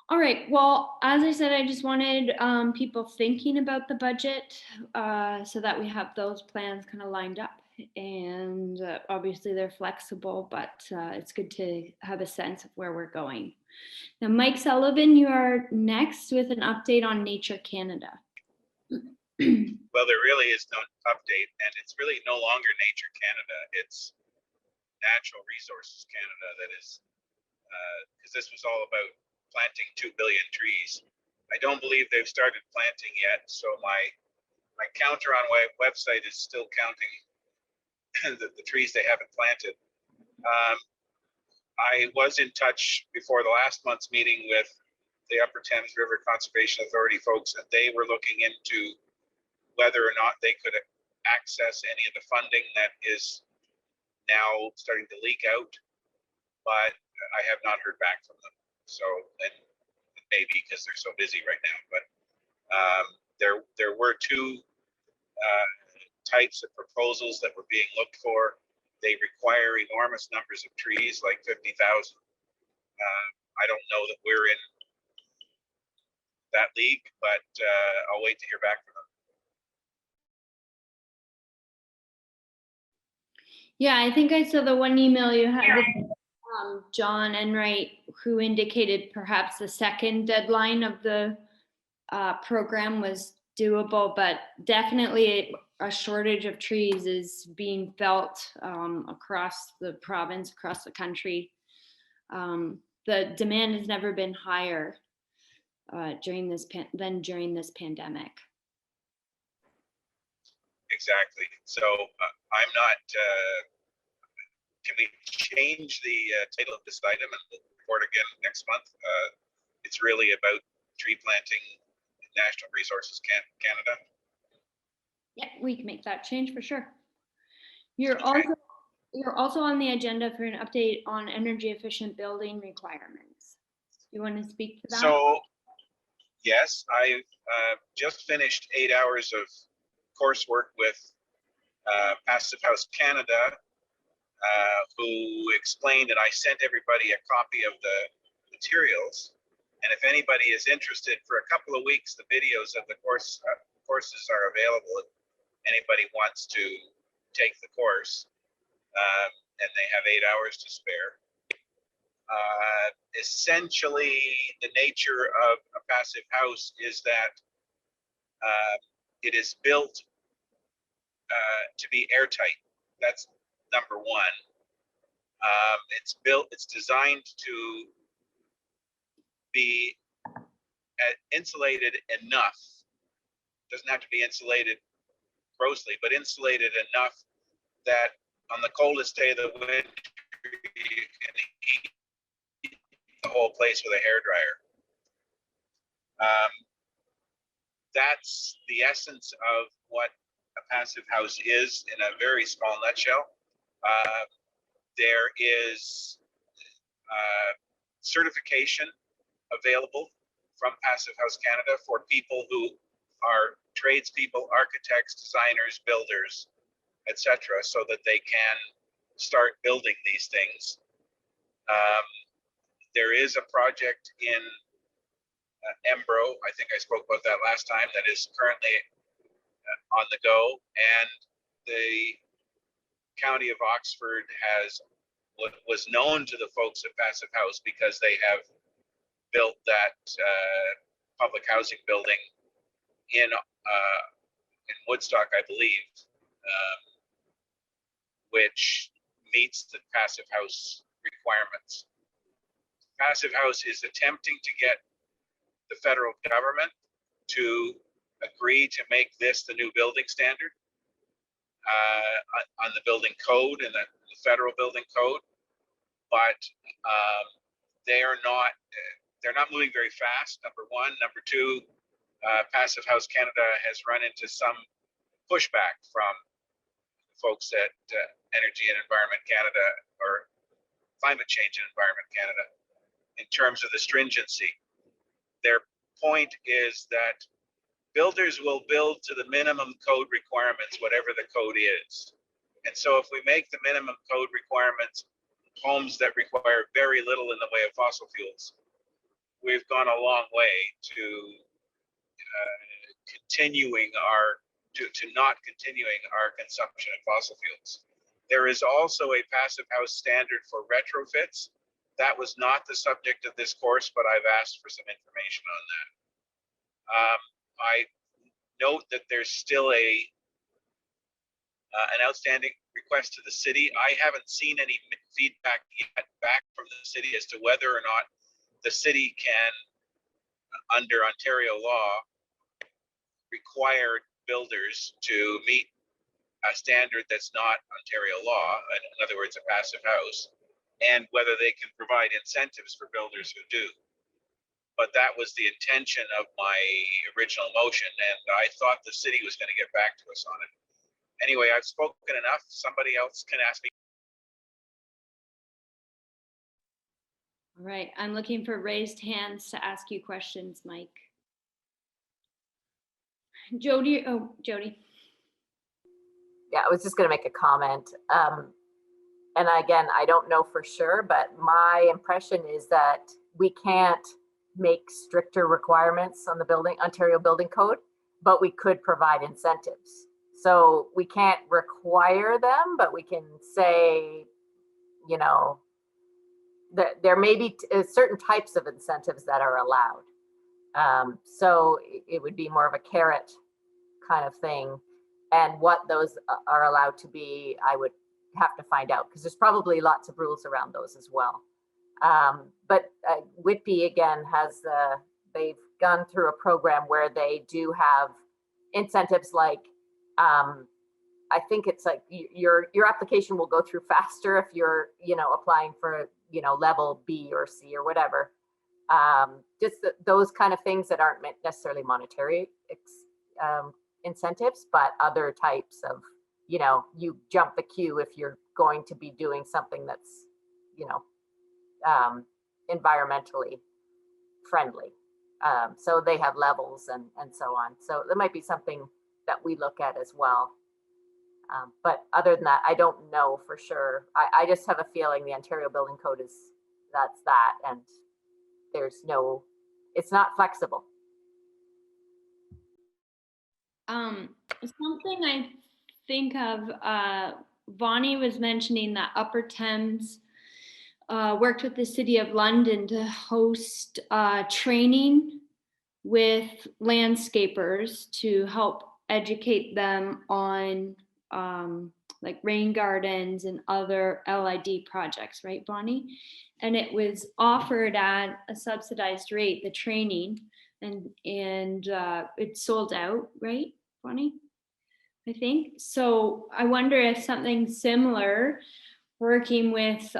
All right, well, as I said, I just wanted people thinking about the budget so that we have those plans kind of lined up. And obviously they're flexible, but it's good to have a sense of where we're going. Now, Mike Sullivan, you are next with an update on Nature Canada. Well, there really is no update, and it's really no longer Nature Canada. It's Natural Resources Canada that is, because this was all about planting 2 billion trees. I don't believe they've started planting yet, so my counter on my website is still counting the trees they haven't planted. I was in touch before the last month's meeting with the Upper Thames River Conservation Authority folks, and they were looking into whether or not they could access any of the funding that is now starting to leak out, but I have not heard back from them. So, and maybe because they're so busy right now, but there were two types of proposals that were being looked for. They require enormous numbers of trees, like 50,000. I don't know that we're in that league, but I'll wait to hear back from them. Yeah, I think I saw the one email you had with John Enright, who indicated perhaps the second deadline of the program was doable, but definitely a shortage of trees is being felt across the province, across the country. The demand has never been higher during this pandemic. Exactly. So I'm not. Can we change the title of this item and we'll report again next month? It's really about tree planting in Natural Resources Canada. Yeah, we can make that change for sure. You're also on the agenda for an update on energy efficient building requirements. You want to speak to that? So, yes, I've just finished 8 hours of coursework with Passive House Canada, who explained, and I sent everybody a copy of the materials. And if anybody is interested, for a couple of weeks, the videos of the courses are available. If anybody wants to take the course, and they have 8 hours to spare. Essentially, the nature of a passive house is that it is built to be airtight. That's number one. It's designed to be insulated enough. Doesn't have to be insulated grossly, but insulated enough that on the coldest day of the winter, you can heat the whole place with a hairdryer. That's the essence of what a passive house is in a very small nutshell. There is certification available from Passive House Canada for people who are tradespeople, architects, designers, builders, etc., so that they can start building these things. There is a project in Embro, I think I spoke about that last time, that is currently on the go, and the County of Oxford was known to the folks at Passive House because they have built that public housing building in Woodstock, I believe, which meets the Passive House requirements. Passive House is attempting to get the federal government to agree to make this the new building standard on the building code and the federal building code, but they're not moving very fast. Number one. Number two, Passive House Canada has run into some pushback from folks at Energy and Environment Canada, or Climate Change and Environment Canada, in terms of the stringency. Their point is that builders will build to the minimum code requirements, whatever the code is. And so if we make the minimum code requirements homes that require very little in the way of fossil fuels, we've gone a long way to not continuing our consumption of fossil fuels. There is also a Passive House standard for retrofits. That was not the subject of this course, but I've asked for some information on that. I note that there's still an outstanding request to the city. I haven't seen any feedback yet back from the city as to whether or not the city can, under Ontario law, require builders to meet a standard that's not Ontario law, in other words, a Passive House, and whether they can provide incentives for builders who do. But that was the intention of my original motion, and I thought the city was going to get back to us on it. Anyway, I've spoken enough. Somebody else can ask me. All right, I'm looking for raised hands to ask you questions, Mike. Jody, oh, Jody. Yeah, I was just going to make a comment. And again, I don't know for sure, but my impression is that we can't make stricter requirements on the Ontario Building Code, but we could provide incentives. So we can't require them, but we can say, you know, that there may be certain types of incentives that are allowed. So it would be more of a carrot kind of thing. And what those are allowed to be, I would have to find out, because there's probably lots of rules around those as well. But Whitby, again, they've gone through a program where they do have incentives like, I think it's like your application will go through faster if you're, applying for, level B or C or whatever. Just those kind of things that aren't necessarily monetary incentives, but other types of, you jump the queue if you're going to be doing something that's, environmentally friendly. So they have levels and so on. So there might be something that we look at as well. But other than that, I don't know for sure. I just have a feeling the Ontario Building Code that's that, and it's not flexible. Something I think of, Bonnie was mentioning that Upper Thames worked with the City of London to host training with landscapers to help educate them on like rain gardens and other LID projects, right, Bonnie? And it was offered at a subsidized rate, the training, and it sold out, right, Bonnie? I think. So I wonder if something similar, working with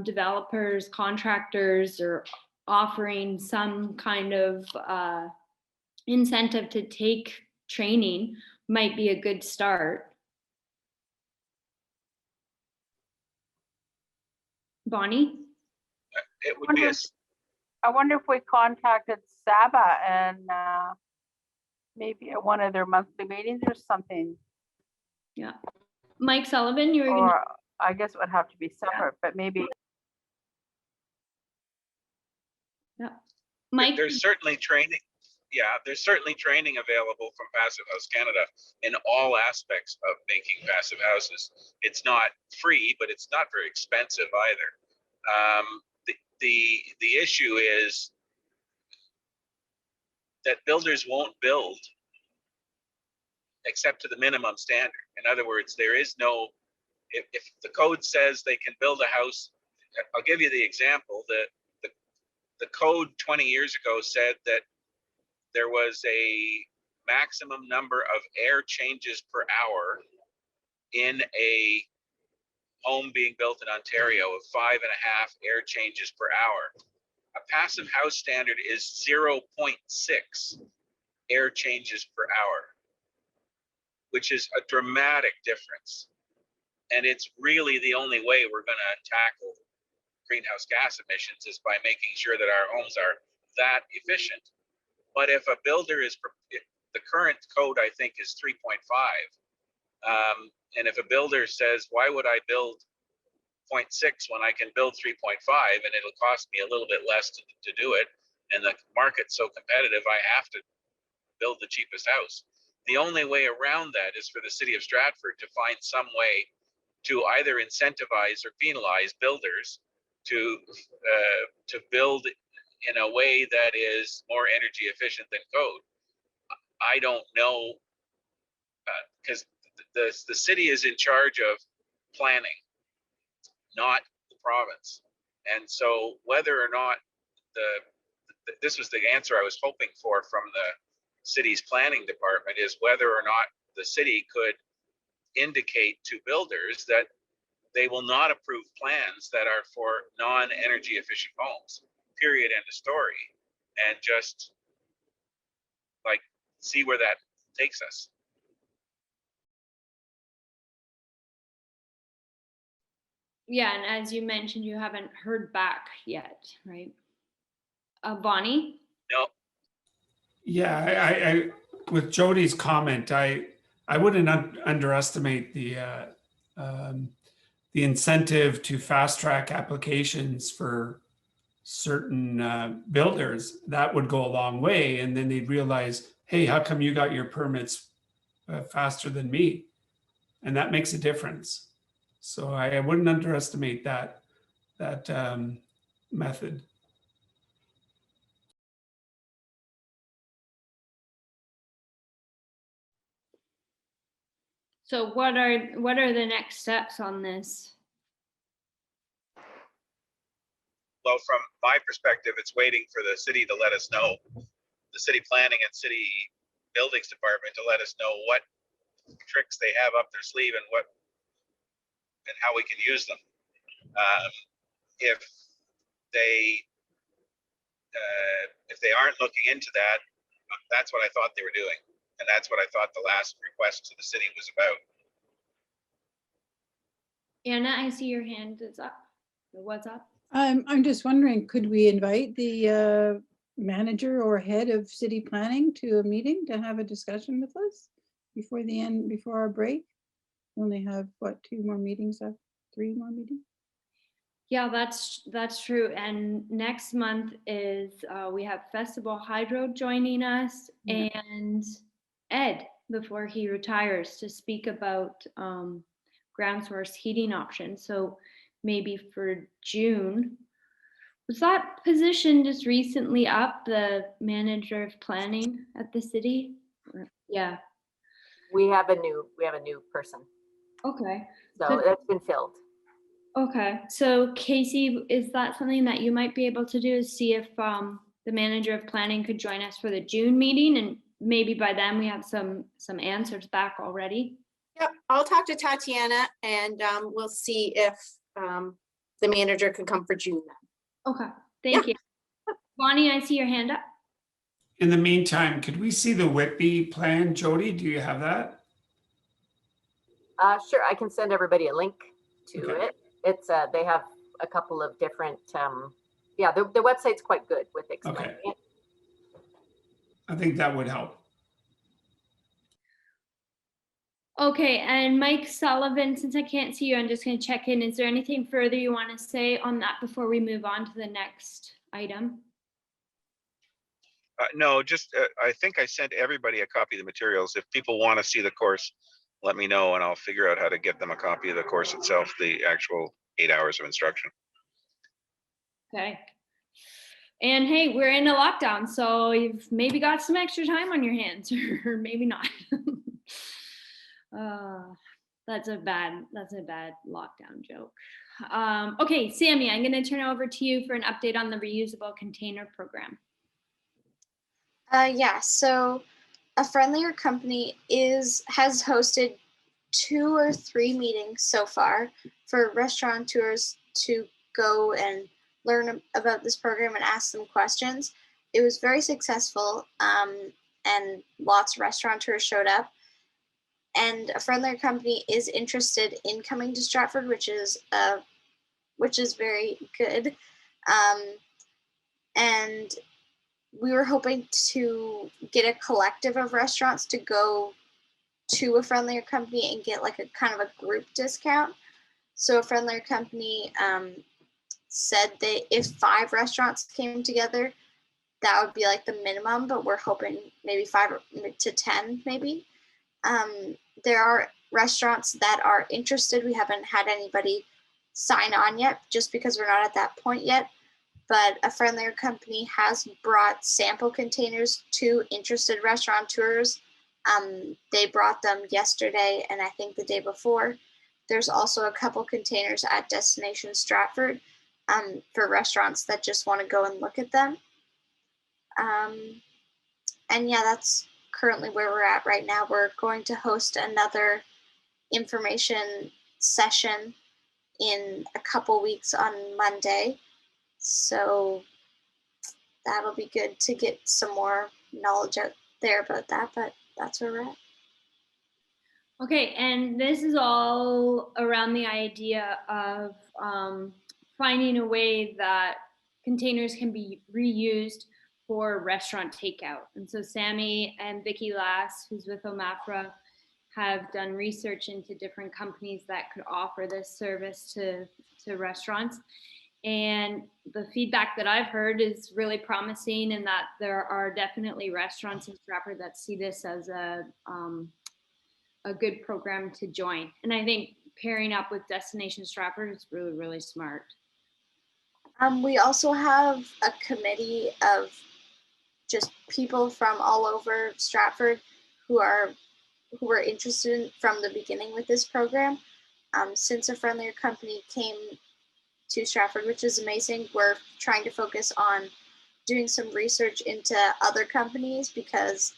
developers, contractors, or offering some kind of incentive to take training might be a good start. Bonnie? It would be I wonder if we contacted Saba and maybe at one of their monthly meetings or something. Yeah. Mike Sullivan, you were going to. Or I guess it would have to be separate, but maybe. Yeah. Mike. There's certainly training. Yeah, there's certainly training available from Passive House Canada in all aspects of making passive houses. It's not free, but it's not very expensive either. The issue is that builders won't build except to the minimum standard. In other words, there is no, if the code says they can build a house, I'll give you the example that the code 20 years ago said that there was a maximum number of air changes per hour in a home being built in Ontario of 5.5 air changes per hour. A passive house standard is 0.6 air changes per hour, which is a dramatic difference. And it's really the only way we're going to tackle greenhouse gas emissions is by making sure that our homes are that efficient. But if a builder is, the current code I think is 3.5, and if a builder says, why would I build 0.6 when I can build 3.5 and it'll cost me a little bit less to do it, and the market's so competitive, I have to build the cheapest house. The only way around that is for the city of Stratford to find some way to either incentivize or penalize builders to build in a way that is more energy efficient than code. I don't know, because the city is in charge of planning, not the province. And so whether or not this was the answer I was hoping for from the city's planning department, is whether or not the city could indicate to builders that they will not approve plans that are for non-energy efficient homes, period, end of story, and just like see where that takes us. Yeah, and as you mentioned, you haven't heard back yet, right? Bonnie? No. Yeah, I with Jody's comment, I wouldn't underestimate the incentive to fast track applications for certain builders. That would go a long way, and then they'd realize, hey, how come you got your permits faster than me? And that makes a difference. So I wouldn't underestimate that method. So what are the next steps on this? Well, from my perspective, it's waiting for the city to let us know, the city planning and city buildings department to let us know what tricks they have up their sleeve and how we can use them. If they aren't looking into that, that's what I thought they were doing. And that's what I thought the last request to the city was about. Anna, I see your hand is up. What's up? I'm just wondering, could we invite the manager or head of city planning to a meeting to have a discussion with us before our break? We only have what, 3 more meetings? Yeah, that's true. And next month is we have Festival Hydro joining us, and Ed, before he retires, to speak about ground source heating options. So maybe for June. Was that position just recently up, the manager of planning at the city? Yeah. We have a new person. Okay. So that's been filled. Okay. So Casey, is that something that you might be able to do, is see if the manager of planning could join us for the June meeting, and maybe by then we have some answers back already? Yep, I'll talk to Tatiana and we'll see if the manager can come for June then. Okay, thank you. Bonnie, I see your hand up. In the meantime, could we see the Whitby plan? Jody, do you have that? Sure, I can send everybody a link to it. It's they have a couple of different, yeah, the website's quite good with explaining it. I think that would help. Okay, and Mike Sullivan, since I can't see you, I'm just going to check in. Is there anything further you want to say on that before we move on to the next item? No, just I think I sent everybody a copy of the materials. If people want to see the course, let me know and I'll figure out how to get them a copy of the course itself, the actual 8 hours of instruction. Okay. And hey, we're in a lockdown, so you've maybe got some extra time on your hands, or maybe not. That's a bad lockdown joke. Okay, Sammy, I'm going to turn it over to you for an update on the reusable container program. Yeah, so A Friendlier Company has hosted 2 or 3 meetings so far for restaurateurs to go and learn about this program and ask them questions. It was very successful, and lots of restaurateurs showed up. And A Friendlier Company is interested in coming to Stratford, which is very good. And we were hoping to get a collective of restaurants to go to A Friendlier Company and get like a kind of a group discount. So A Friendlier Company said that if 5 restaurants came together, that would be like the minimum, but we're hoping maybe 5 to 10 maybe. There are restaurants that are interested. We haven't had anybody sign on yet just because we're not at that point yet. But A Friendlier Company has brought sample containers to interested restaurateurs. They brought them yesterday and I think the day before. There's also a couple containers at Destination Stratford for restaurants that just want to go and look at them. And yeah, that's currently where we're at right now. We're going to host another information session in a couple weeks on Monday. So that'll be good to get some more knowledge out there about that, but that's where we're at. Okay, and this is all around the idea of finding a way that containers can be reused for restaurant takeout. And so Sammy and Vicki Lass, who's with OMAFRA, have done research into different companies that could offer this service to restaurants. And the feedback that I've heard is really promising, and that there are definitely restaurants in Stratford that see this as a good program to join. And I think pairing up with Destination Stratford is really, really smart. We also have a committee of just people from all over Stratford who were interested from the beginning with this program. Since A Friendlier Company came to Stratford, which is amazing, we're trying to focus on doing some research into other companies because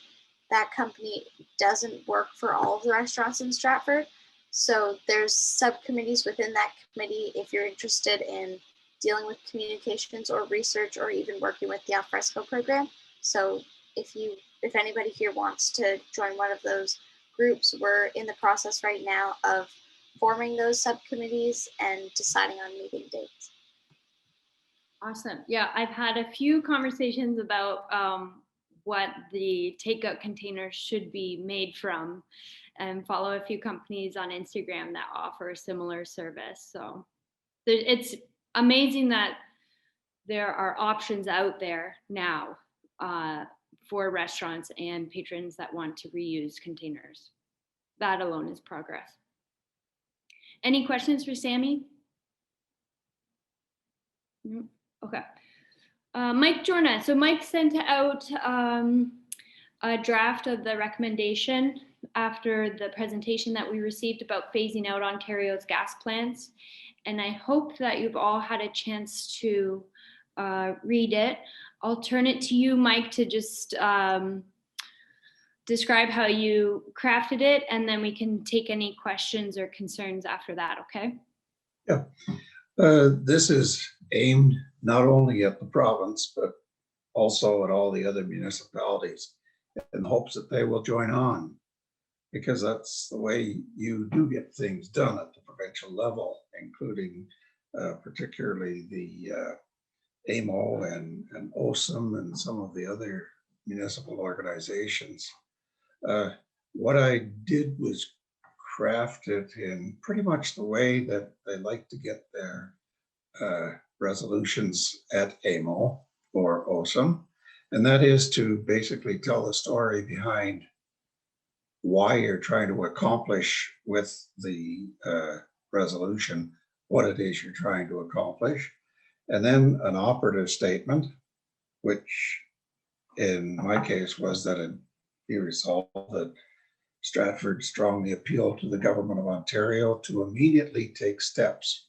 that company doesn't work for all of the restaurants in Stratford. So there's subcommittees within that committee if you're interested in dealing with communications or research or even working with the alfresco program. So if anybody here wants to join one of those groups, we're in the process right now of forming those subcommittees and deciding on meeting dates. Awesome. Yeah, I've had a few conversations about what the takeout containers should be made from, and follow a few companies on Instagram that offer a similar service. So it's amazing that there are options out there now for restaurants and patrons that want to reuse containers. That alone is progress. Any questions for Sammy? Okay. Mike Jorna. So Mike sent out a draft of the recommendation after the presentation that we received about phasing out Ontario's gas plants. And I hope that you've all had a chance to read it. I'll turn it to you, Mike, to just describe how you crafted it, and then we can take any questions or concerns after that, okay? Yeah. This is aimed not only at the province, but also at all the other municipalities in hopes that they will join on, because that's the way you do get things done at the provincial level, including particularly the AMO and OSM and some of the other municipal organizations. What I did was crafted in pretty much the way that they like to get their resolutions at AMO or OSM. And that is to basically tell the story behind why you're trying to accomplish with the resolution, what it is you're trying to accomplish. And then an operative statement, which in my case was that it be resolved that Stratford strongly appealed to the government of Ontario to immediately take steps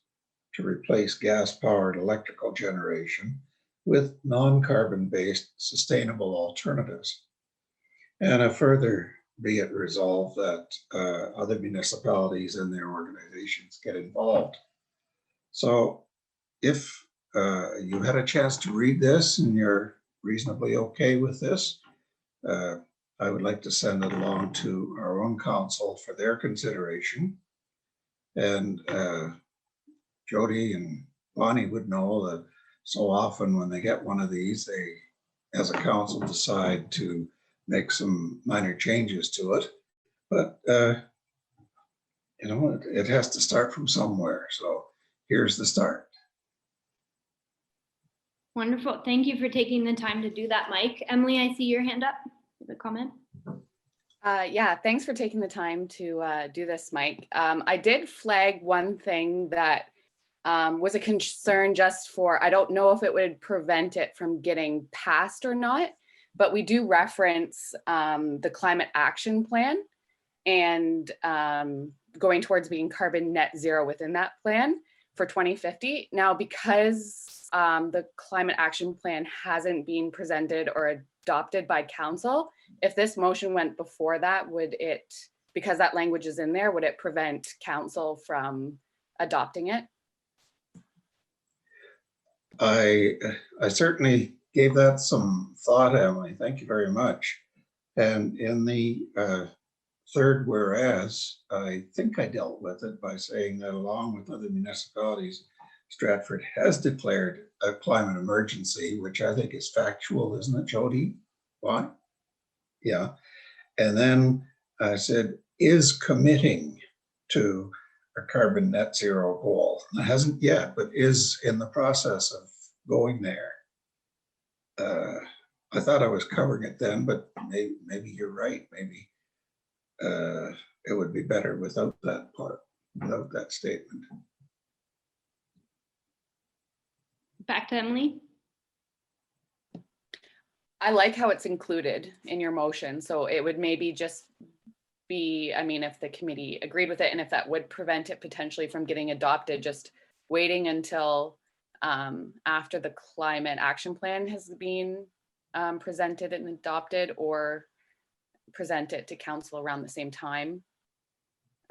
to replace gas-powered electrical generation with non-carbon-based sustainable alternatives. And a further be it resolved that other municipalities and their organizations get involved. So if you had a chance to read this and you're reasonably okay with this, I would like to send it along to our own council for their consideration. And Jody and Bonnie would know that so often when they get one of these, they, as a council, decide to make some minor changes to it. But, you know, it has to start from somewhere. So here's the start. Wonderful. Thank you for taking the time to do that, Mike. Emily, I see your hand up. The comment. Yeah, thanks for taking the time to do this, Mike. I did flag one thing that was a concern just for, I don't know if it would prevent it from getting passed or not, but we do reference the climate action plan and going towards being carbon net zero within that plan for 2050. Now, because the climate action plan hasn't been presented or adopted by council, if this motion went before that, would it, because that language is in there, would it prevent council from adopting it? I certainly gave that some thought, Emily. Thank you very much. And in the third whereas, I think I dealt with it by saying that along with other municipalities, Stratford has declared a climate emergency, which I think is factual, isn't it, Jody? Why? Yeah. And then I said, is committing to a carbon net zero goal. It hasn't yet, but is in the process of going there. I thought I was covering it then, but maybe you're right. Maybe it would be better without that part, without that statement. Back to Emily. I like how it's included in your motion. So it would maybe just be, I mean, if the committee agreed with it and if that would prevent it potentially from getting adopted, just waiting until after the climate action plan has been presented and adopted, or present it to council around the same time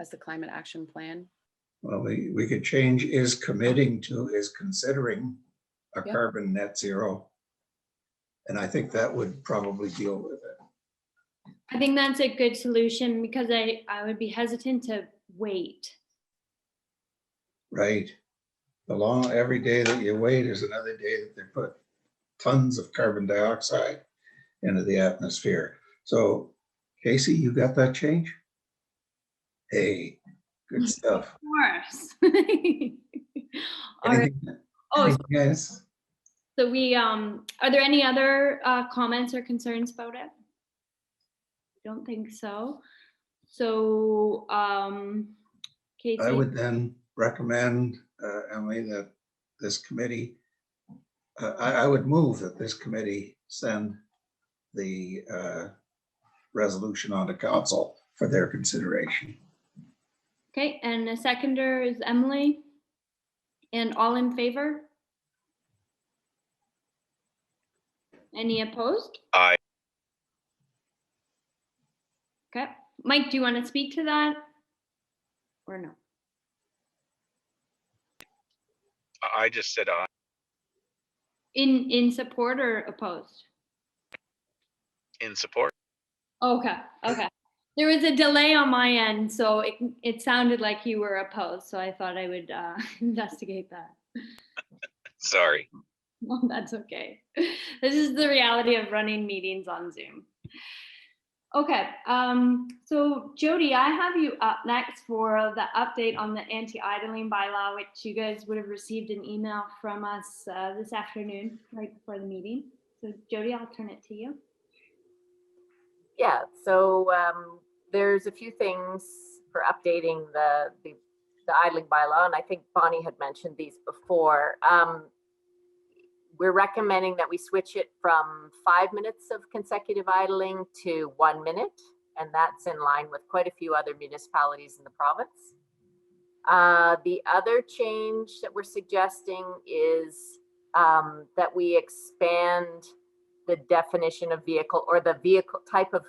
as the climate action plan. Well, we could change is committing to is considering a carbon net zero. And I think that would probably deal with it. I think that's a good solution because I would be hesitant to wait. Right. Every day that you wait is another day that they put tons of carbon dioxide into the atmosphere. So Casey, you got that change? Hey, good stuff. Of course. All right. Oh, yes. so we are there any other comments or concerns about it? Don't think so. So Casey, I would then recommend, Emily, that this committee, I would move that this committee send the resolution on to council for their consideration. okay, and the seconder is Emily. And all in favor? Any opposed? Aye. Okay, Mike, do you want to speak to that or no? I just said aye. In support or opposed? In support. Okay, okay. There was a delay on my end, so it sounded like you were opposed. So I thought I would investigate that. Sorry. Well, that's okay. This is the reality of running meetings on Zoom. Okay, so Jody, I have you up next for the update on the anti-idling bylaw, which you guys would have received an email from us this afternoon, right before the meeting. So Jody, I'll turn it to you. Yeah, so there's a few things for updating the idling bylaw, and I think Bonnie had mentioned these before. We're recommending that we switch it from 5 minutes of consecutive idling to 1 minute, and that's in line with quite a few other municipalities in the province. The other change that we're suggesting is that we expand the definition of vehicle, or the vehicle type of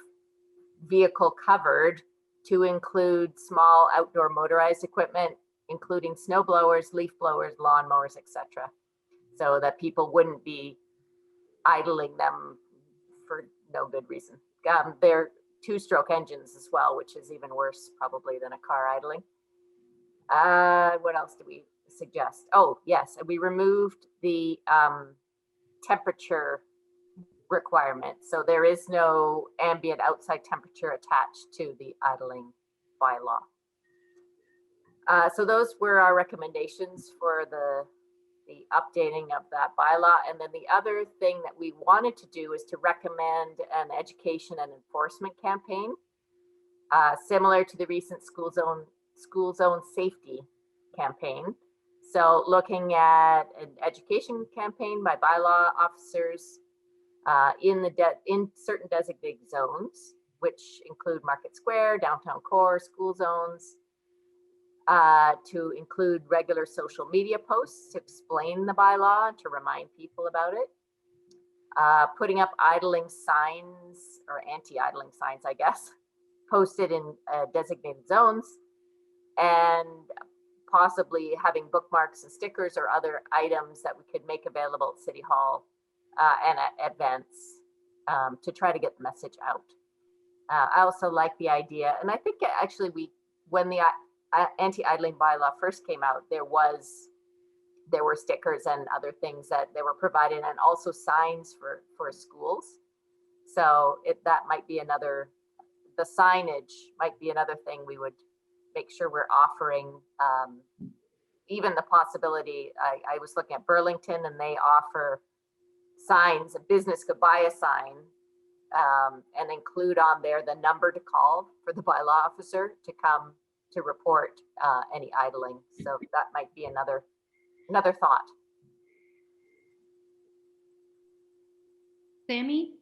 vehicle covered, to include small outdoor motorized equipment, including snow blowers, leaf blowers, lawn mowers, etc., so that people wouldn't be idling them for no good reason. They're two-stroke engines as well, which is even worse probably than a car idling. What else do we suggest? Oh, yes, we removed the temperature requirement. So there is no ambient outside temperature attached to the idling bylaw. So those were our recommendations for the updating of that bylaw. And then the other thing that we wanted to do is to recommend an education and enforcement campaign, similar to the recent school zone safety campaign. So looking at an education campaign by bylaw officers in certain designated zones, which include Market Square, downtown core, school zones, to include regular social media posts to explain the bylaw, to remind people about it, putting up idling signs, or anti-idling signs, I guess, posted in designated zones, and possibly having bookmarks and stickers or other items that we could make available at City Hall and at events to try to get the message out. I also like the idea, and I think actually when the anti-idling bylaw first came out, there were stickers and other things that they were provided, and also signs for schools. So that might be another, the signage might be another thing we would make sure we're offering. Even the possibility, I was looking at Burlington, and they offer signs. A business could buy a sign and include on there the number to call for the bylaw officer to come to report any idling. So that might be another thought. Sammy?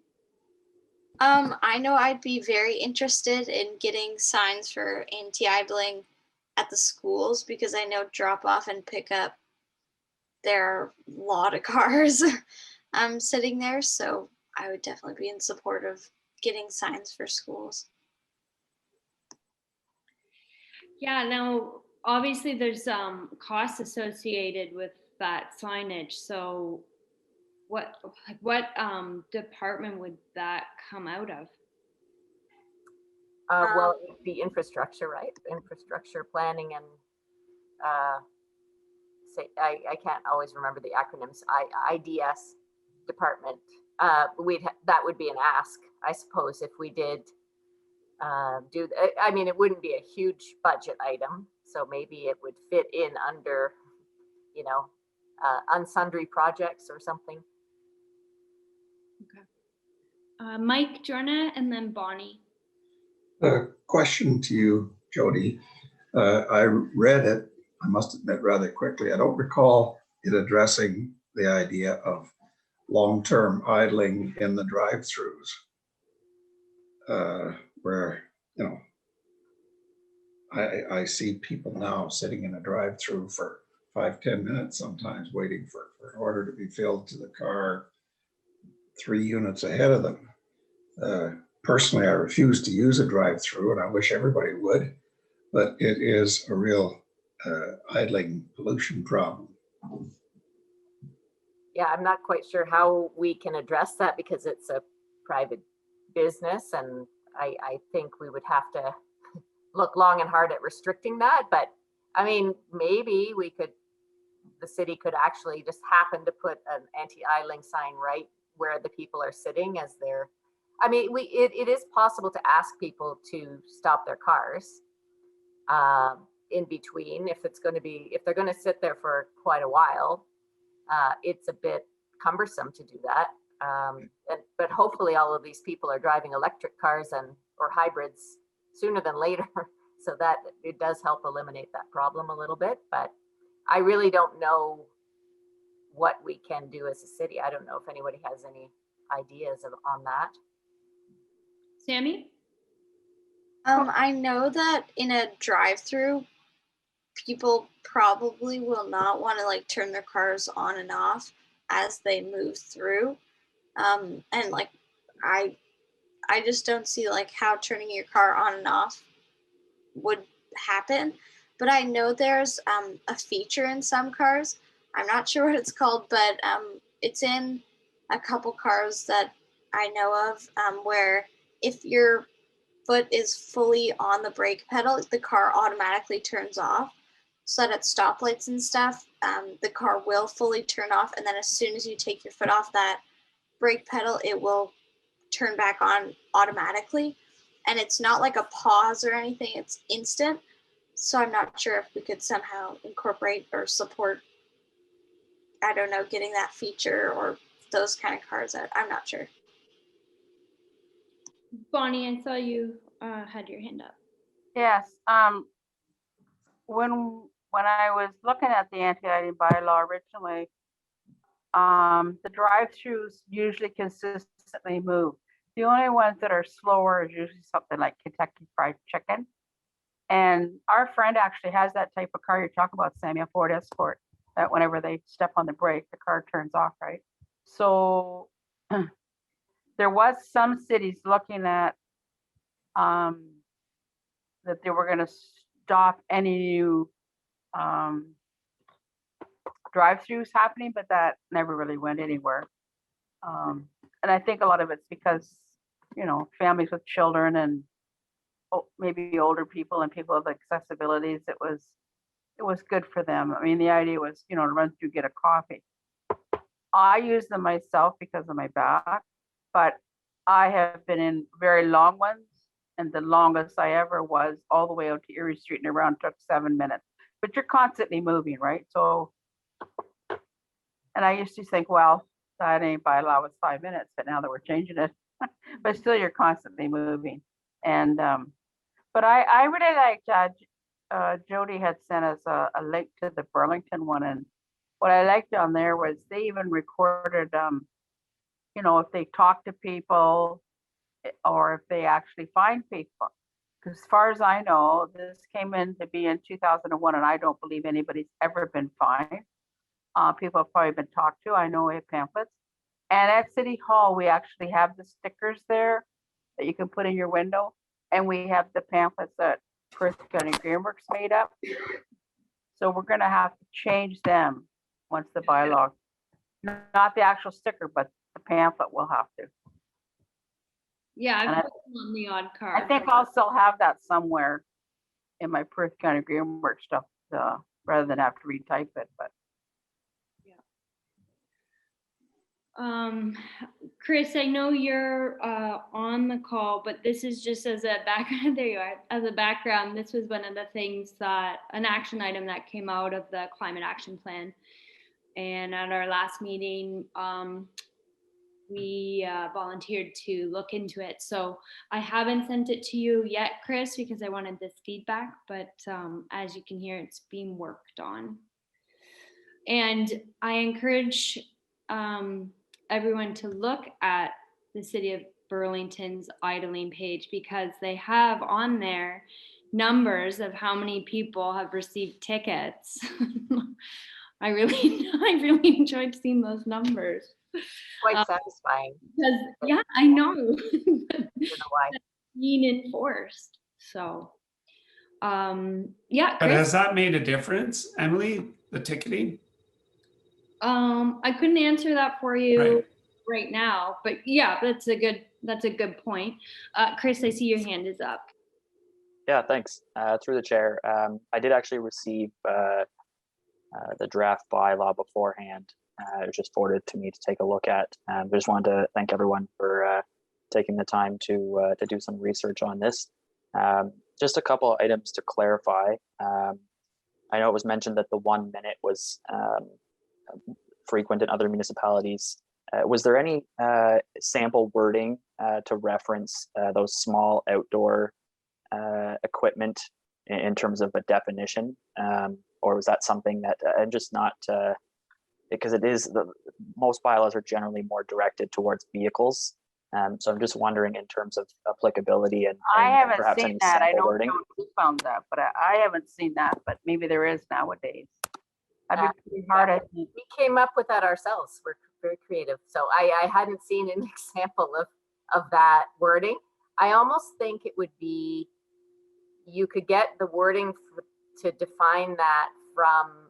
I know I'd be very interested in getting signs for anti-idling at the schools, because I know drop off and pick up, there are a lot of cars sitting there. So I would definitely be in support of getting signs for schools. Yeah, now obviously there's costs associated with that signage. So what department would that come out of? Well, the infrastructure, right? Infrastructure planning and I can't always remember the acronyms. IDS department. That would be an ask, I suppose, if we did do. I mean, it wouldn't be a huge budget item, so maybe it would fit in under, unsundry projects or something. Okay. Mike, Jorna, and then Bonnie. A question to you, Jody. I read it, I must admit, rather quickly. I don't recall it addressing the idea of long-term idling in the drive-throughs, where, I see people now sitting in a drive-through for 5-10 minutes sometimes, waiting for an order to be filled to the car 3 units ahead of them. Personally, I refuse to use a drive-through, and I wish everybody would, but it is a real idling pollution problem. Yeah, I'm not quite sure how we can address that, because it's a private business, and I think we would have to look long and hard at restricting that. But I mean, maybe the city could actually just happen to put an anti-idling sign right where the people are sitting as they're I mean, it is possible to ask people to stop their cars in between if they're going to sit there for quite a while. It's a bit cumbersome to do that. But hopefully all of these people are driving electric cars or hybrids sooner than later, so that it does help eliminate that problem a little bit. But I really don't know what we can do as a city. I don't know if anybody has any ideas on that. Sammy? I know that in a drive-through, people probably will not want to like turn their cars on and off as they move through. And like, I just don't see like how turning your car on and off would happen. But I know there's a feature in some cars. I'm not sure what it's called, but it's in a couple cars that I know of where if your foot is fully on the brake pedal, the car automatically turns off. So that at stoplights and stuff, the car will fully turn off. And then as soon as you take your foot off that brake pedal, it will turn back on automatically. And it's not like a pause or anything, it's instant. So I'm not sure if we could somehow incorporate or support, I don't know, getting that feature or those kind of cars out. I'm not sure. Bonnie, I saw you had your hand up. Yes. When I was looking at the anti-idling bylaw originally, the drive-throughs usually consistently move. The only ones that are slower is usually something like Kentucky Fried Chicken. And our friend actually has that type of car you talk about, Sammy, a Ford Escort, that whenever they step on the brake, the car turns off, right? So there was some cities looking at that they were going to stop any new drive-throughs happening, but that never really went anywhere. And I think a lot of it's because, you know, families with children and maybe older people and people with accessibilities, it was good for them. I mean, the idea was, you know, to run through, get a coffee. I use them myself because of my back, but I have been in very long ones, and the longest I ever was all the way out to Erie Street and around took 7 minutes. But you're constantly moving, right? So, and I used to think, well, that ain't bylaw was 5 minutes, but now that we're changing it, but still you're constantly moving. And but I really liked Jody had sent us a link to the Burlington one, and what I liked on there was they even recorded you know, if they talk to people or if they actually find people. Because as far as I know, this came in to be in 2001, and I don't believe anybody's ever been fined. People have probably been talked to. I know we have pamphlets. And at City Hall, we actually have the stickers there that you can put in your window. And we have the pamphlets that Perth County Greenworks made up. So we're going to have to change them once the bylaw, not the actual sticker, but the pamphlet will have to. Yeah, And I put them on the odd car. I think I'll still have that somewhere in my Perth County Greenworks stuff, rather than have to retype it. But Chris, I know you're on the call, but this is just as a background. There you are. As a background, this was one of the things that an action item that came out of the climate action plan. And at our last meeting, we volunteered to look into it. So I haven't sent it to you yet, Chris, because I wanted this feedback, but as you can hear, it's being worked on. And I encourage everyone to look at the City of Burlington's idling page, because they have on there numbers of how many people have received tickets. I really enjoyed seeing those numbers. Quite satisfying. Because, yeah, I know. I don't know why. Being enforced. So, yeah. But Chris? has that made a difference, Emily, the ticketing? I couldn't answer that for you right now, but yeah, that's a good point. Chris, I see your hand is up. Yeah, thanks. Through the chair, I did actually receive the draft bylaw beforehand. It was just forwarded to me to take a look at. I just wanted to thank everyone for taking the time to do some research on this. Just a couple of items to clarify. I know it was mentioned that the 1 minute was frequent in other municipalities. Was there any sample wording to reference those small outdoor equipment in terms of a definition? Or was that something that I'm just not, because it is, most bylaws are generally more directed towards vehicles. So I'm just wondering in terms of applicability and I haven't perhaps seen any that. I sample don't wording. know who found that, but I haven't seen that, but maybe there is nowadays. I'd be pretty hard, I think. We came up with that ourselves. We're very creative. So I hadn't seen an example of that wording. I almost think it would be, you could get the wording to define that from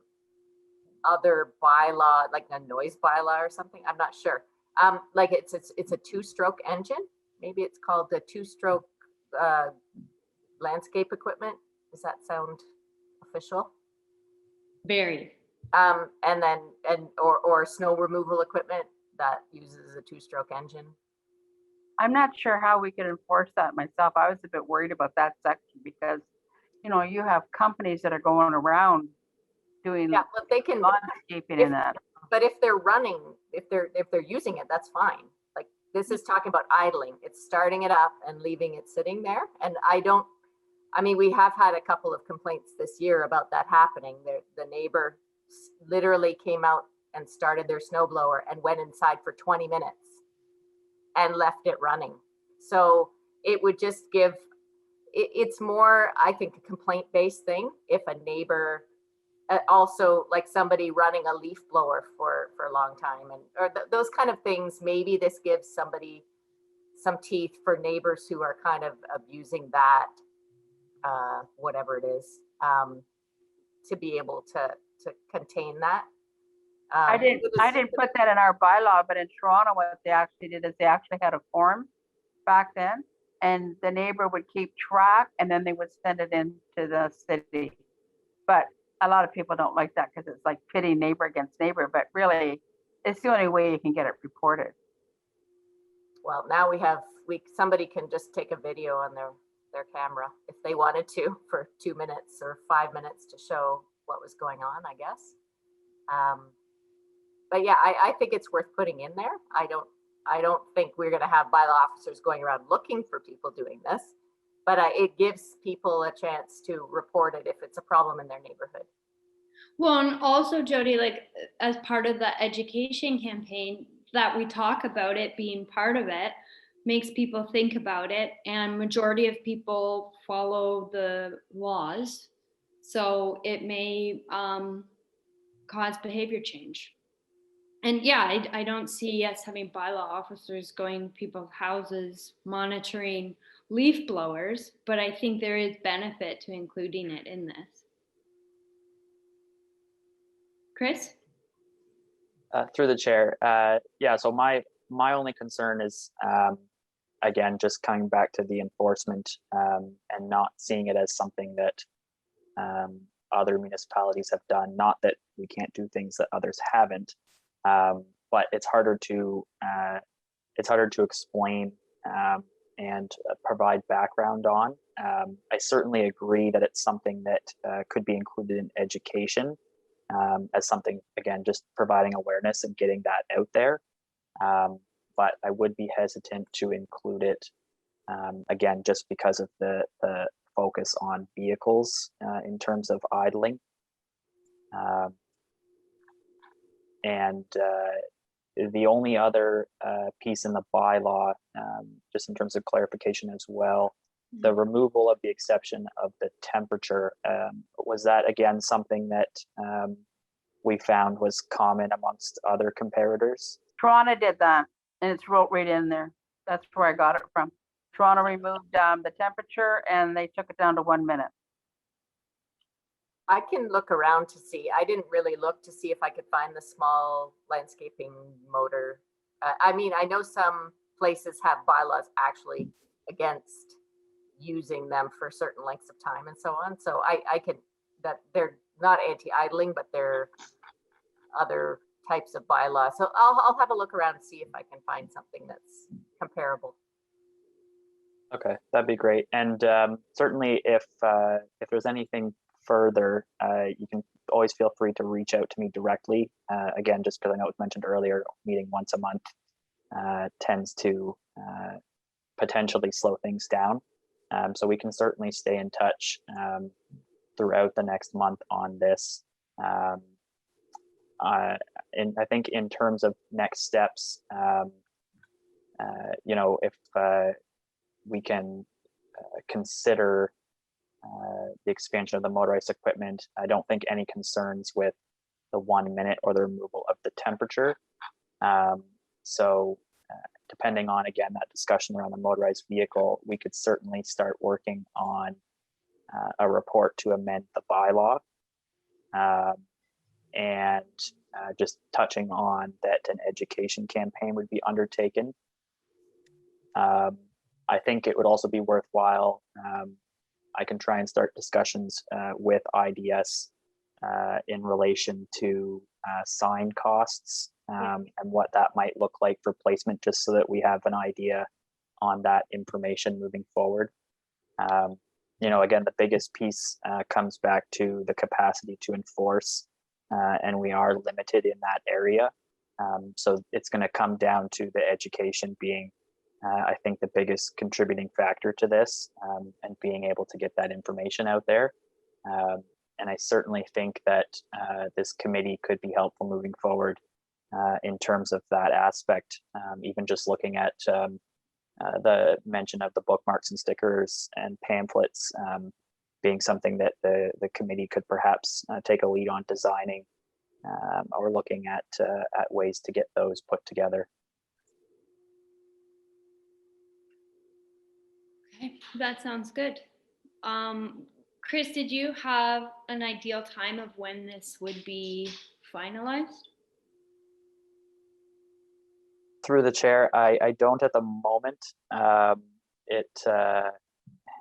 other bylaw, like a noise bylaw or something. I'm not sure. Like it's a 2-stroke engine. Maybe it's called the 2-stroke landscape equipment. Does that sound official? Very. Or snow removal equipment that uses a 2-stroke engine. I'm not sure how we could enforce that myself. I was a bit worried about that section because, you know, you have companies that are going around doing but they can landscaping in that. But if they're running, if they're using it, that's fine. Like this is talking about idling. It's starting it up and leaving it sitting there. And I mean, we have had a couple of complaints this year about that happening. The neighbor literally came out and started their snowblower and went inside for 20 minutes and left it running. So it would just give, it's more, I think, a complaint-based thing. If a neighbor, also like somebody running a leaf blower for a long time, or those kind of things, maybe this gives somebody some teeth for neighbors who are kind of abusing that, whatever it is, to be able to contain that. I didn't put that in our bylaw, but in Toronto, what they actually did is they actually had a form back then, and the neighbor would keep track, and then they would send it into the city. But a lot of people don't like that because it's like pitting neighbor against neighbor, but really, it's the only way you can get it reported. Well, now somebody can just take a video on their camera if they wanted to for 2 minutes or 5 minutes to show what was going on, I guess. But yeah, I think it's worth putting in there. I don't think we're going to have bylaw officers going around looking for people doing this, but it gives people a chance to report it if it's a problem in their neighborhood. Well, and also, Jody, like as part of the education campaign, that we talk about it being part of it makes people think about it, and majority of people follow the laws, so it may cause behavior change. And yeah, I don't see us having bylaw officers going to people's houses monitoring leaf blowers, but I think there is benefit to including it in this. Chris? Through the chair, yeah, so my only concern is, again, just coming back to the enforcement and not seeing it as something that other municipalities have done. Not that we can't do things that others haven't, but it's harder to explain and provide background on. I certainly agree that it's something that could be included in education as something, again, just providing awareness and getting that out there. But I would be hesitant to include it, again, just because of the focus on vehicles in terms of idling. And the only other piece in the bylaw, just in terms of clarification as well, the removal of the exception of the temperature, was that again something that we found was common amongst other comparators? Toronto did that, and it's wrote right in there. That's where I got it from. Toronto removed the temperature, and they took it down to 1 minute. I can look around to see. I didn't really look to see if I could find the small landscaping motor. I mean, I know some places have bylaws actually against using them for certain lengths of time and so on. So I can, that they're not anti-idling, but they're other types of bylaws. So I'll have a look around and see if I can find something that's comparable. Okay, that'd be great. And certainly if there's anything further, you can always feel free to reach out to me directly. Again, just because I know it was mentioned earlier, meeting once a month tends to potentially slow things down. So we can certainly stay in touch throughout the next month on this. And I think in terms of next steps, you know, if we can consider the expansion of the motorized equipment, I don't think any concerns with the 1 minute or the removal of the temperature. So depending on, again, that discussion around the motorized vehicle, we could certainly start working on a report to amend the bylaw. And just touching on that, an education campaign would be undertaken. I think it would also be worthwhile. I can try and start discussions with IDS in relation to sign costs and what that might look like for placement, just so that we have an idea on that information moving forward. You know, again, the biggest piece comes back to the capacity to enforce, and we are limited in that area. So it's going to come down to the education being, I think, the biggest contributing factor to this, and being able to get that information out there. And I certainly think that this committee could be helpful moving forward in terms of that aspect, even just looking at the mention of the bookmarks and stickers and pamphlets being something that the committee could perhaps take a lead on designing, or looking at ways to get those put together. Okay, that sounds good. Chris, did you have an ideal time of when this would be finalized? Through the chair, I don't at the moment.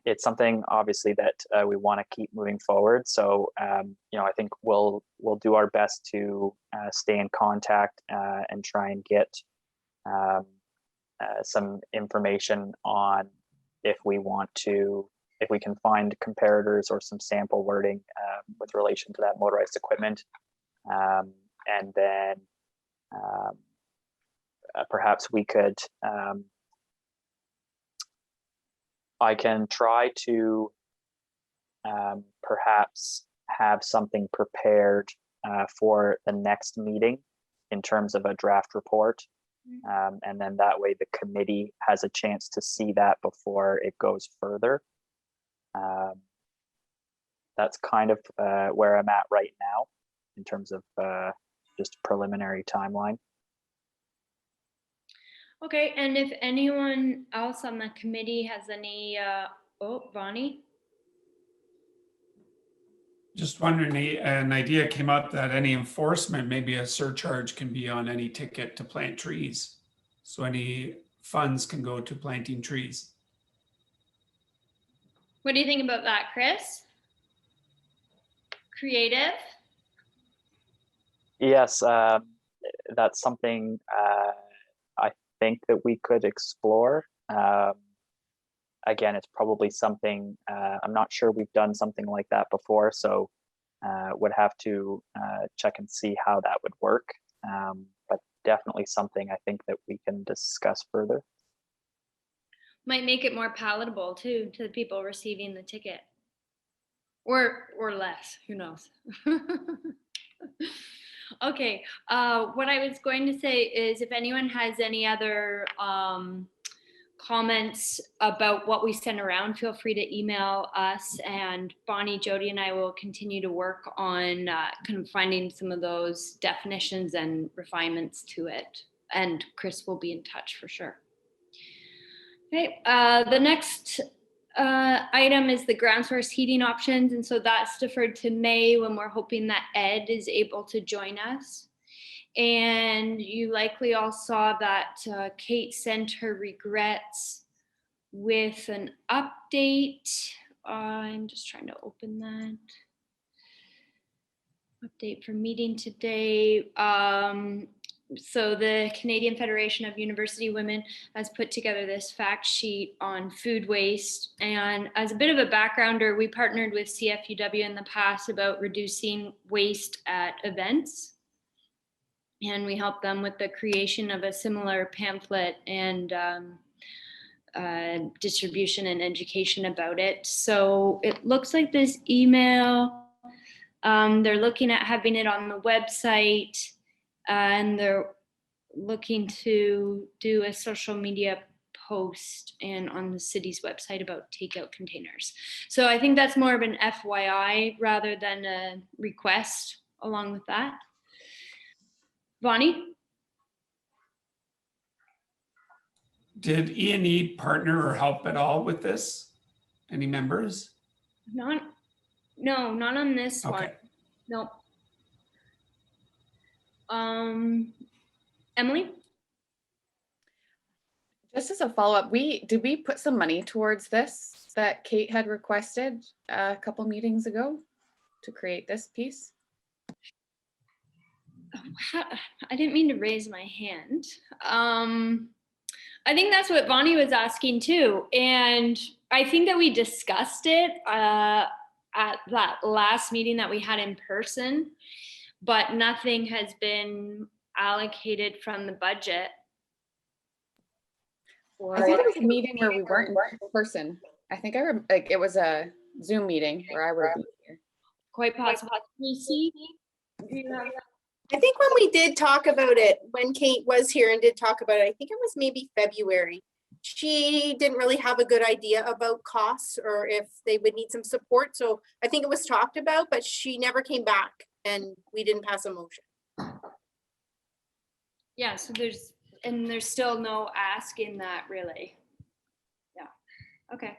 It's something obviously that we want to keep moving forward. So you know, I think we'll do our best to stay in contact and try and get some information on if we can find comparators or some sample wording with relation to that motorized equipment, and then perhaps we could. I can try to perhaps have something prepared for the next meeting in terms of a draft report. And then that way the committee has a chance to see that before it goes further. That's kind of where I'm at right now in terms of just a preliminary timeline. Okay, and if anyone else on the committee has any, Bonnie? Just wondering, an idea came up that any enforcement, maybe a surcharge can be on any ticket to plant trees. So any funds can go to planting trees. What do you think about that, Chris? Creative? Yes, that's something I think that we could explore. Again, it's probably something, I'm not sure we've done something like that before, so would have to check and see how that would work. But definitely something I think that we can discuss further. Might make it more palatable too to the people receiving the ticket. Or less, who knows? Okay, what I was going to say is if anyone has any other comments about what we sent around, feel free to email us, and Bonnie, Jody, and I will continue to work on kind of finding some of those definitions and refinements to it. And Chris will be in touch for sure. Okay, the next item is the ground source heating options. And so that's deferred to May when we're hoping that Ed is able to join us. And you likely all saw that Kate sent her regrets with an update. I'm just trying to open that. Update for meeting today. so the Canadian Federation of University Women has put together this fact sheet on food waste. And as a bit of a backgrounder, we partnered with CFUW in the past about reducing waste at events. And we helped them with the creation of a similar pamphlet and distribution and education about it. So it looks like this email, they're looking at having it on the website, and they're looking to do a social media post and on the city's website about takeout containers. So I think that's more of an FYI rather than a request along with that. Bonnie? Did E&E partner or help at all with this? Any members? No, not on this one. Nope. Emily? Just as a follow-up, did we put some money towards this that Kate had requested a couple meetings ago to create this piece? I didn't mean to raise my hand. I think that's what Bonnie was asking too. And I think that we discussed it at that last meeting that we had in person, but nothing has been allocated from the budget. I think it was a meeting where we weren't in person. I think it was a Zoom meeting where I would be here. Quite possibly. I think when we did talk about it, when Kate was here and did talk about it, I think it was maybe February. She didn't really have a good idea about costs or if they would need some support. So I think it was talked about, but she never came back and we didn't pass a motion. Yeah, so there's still no ask in that really. Yeah, okay.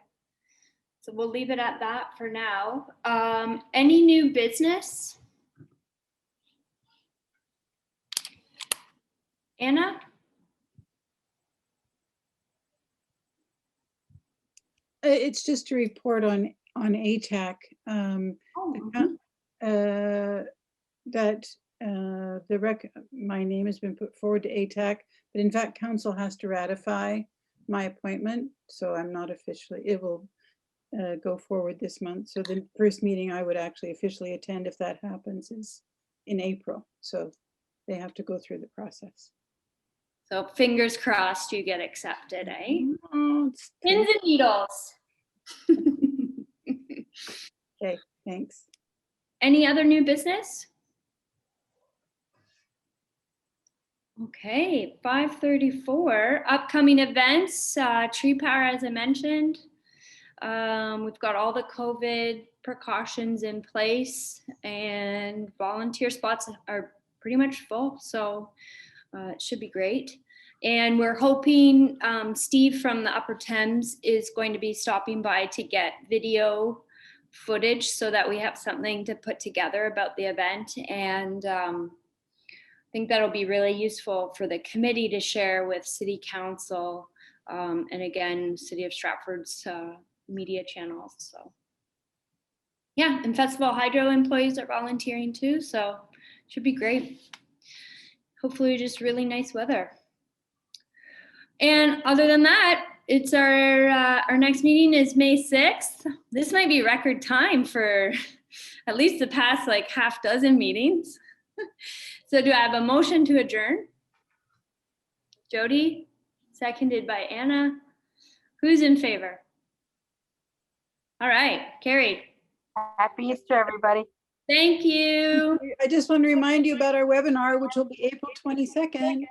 So we'll leave it at that for now. Any new business? Anna? It's just a report on ATAC. That my name has been put forward to ATAC, but in fact, council has to ratify my appointment. So I'm not officially, it will go forward this month. So the first meeting I would actually officially attend if that happens is in April. So they have to go through the process. So fingers crossed you get accepted, eh? Oh, pins and needles. Okay, thanks. Any other new business? Okay, 5:34. Upcoming events, Tree Power, as I mentioned. We've got all the COVID precautions in place and volunteer spots are pretty much full. So it should be great. And we're hoping Steve from the Upper Thames is going to be stopping by to get video footage so that we have something to put together about the event. And I think that'll be really useful for the committee to share with City Council and again, City of Stratford's media channels. So yeah, and Festival Hydro employees are volunteering too, so it should be great. Hopefully just really nice weather. And other than that, it's our next meeting is May 6th. This might be record time for at least the past like half dozen meetings. So do I have a motion to adjourn? Jody, seconded by Anna. Who's in favor? All right, carried. Happy Easter, everybody. Thank you. I just want to remind you about our webinar, which will be April 22nd.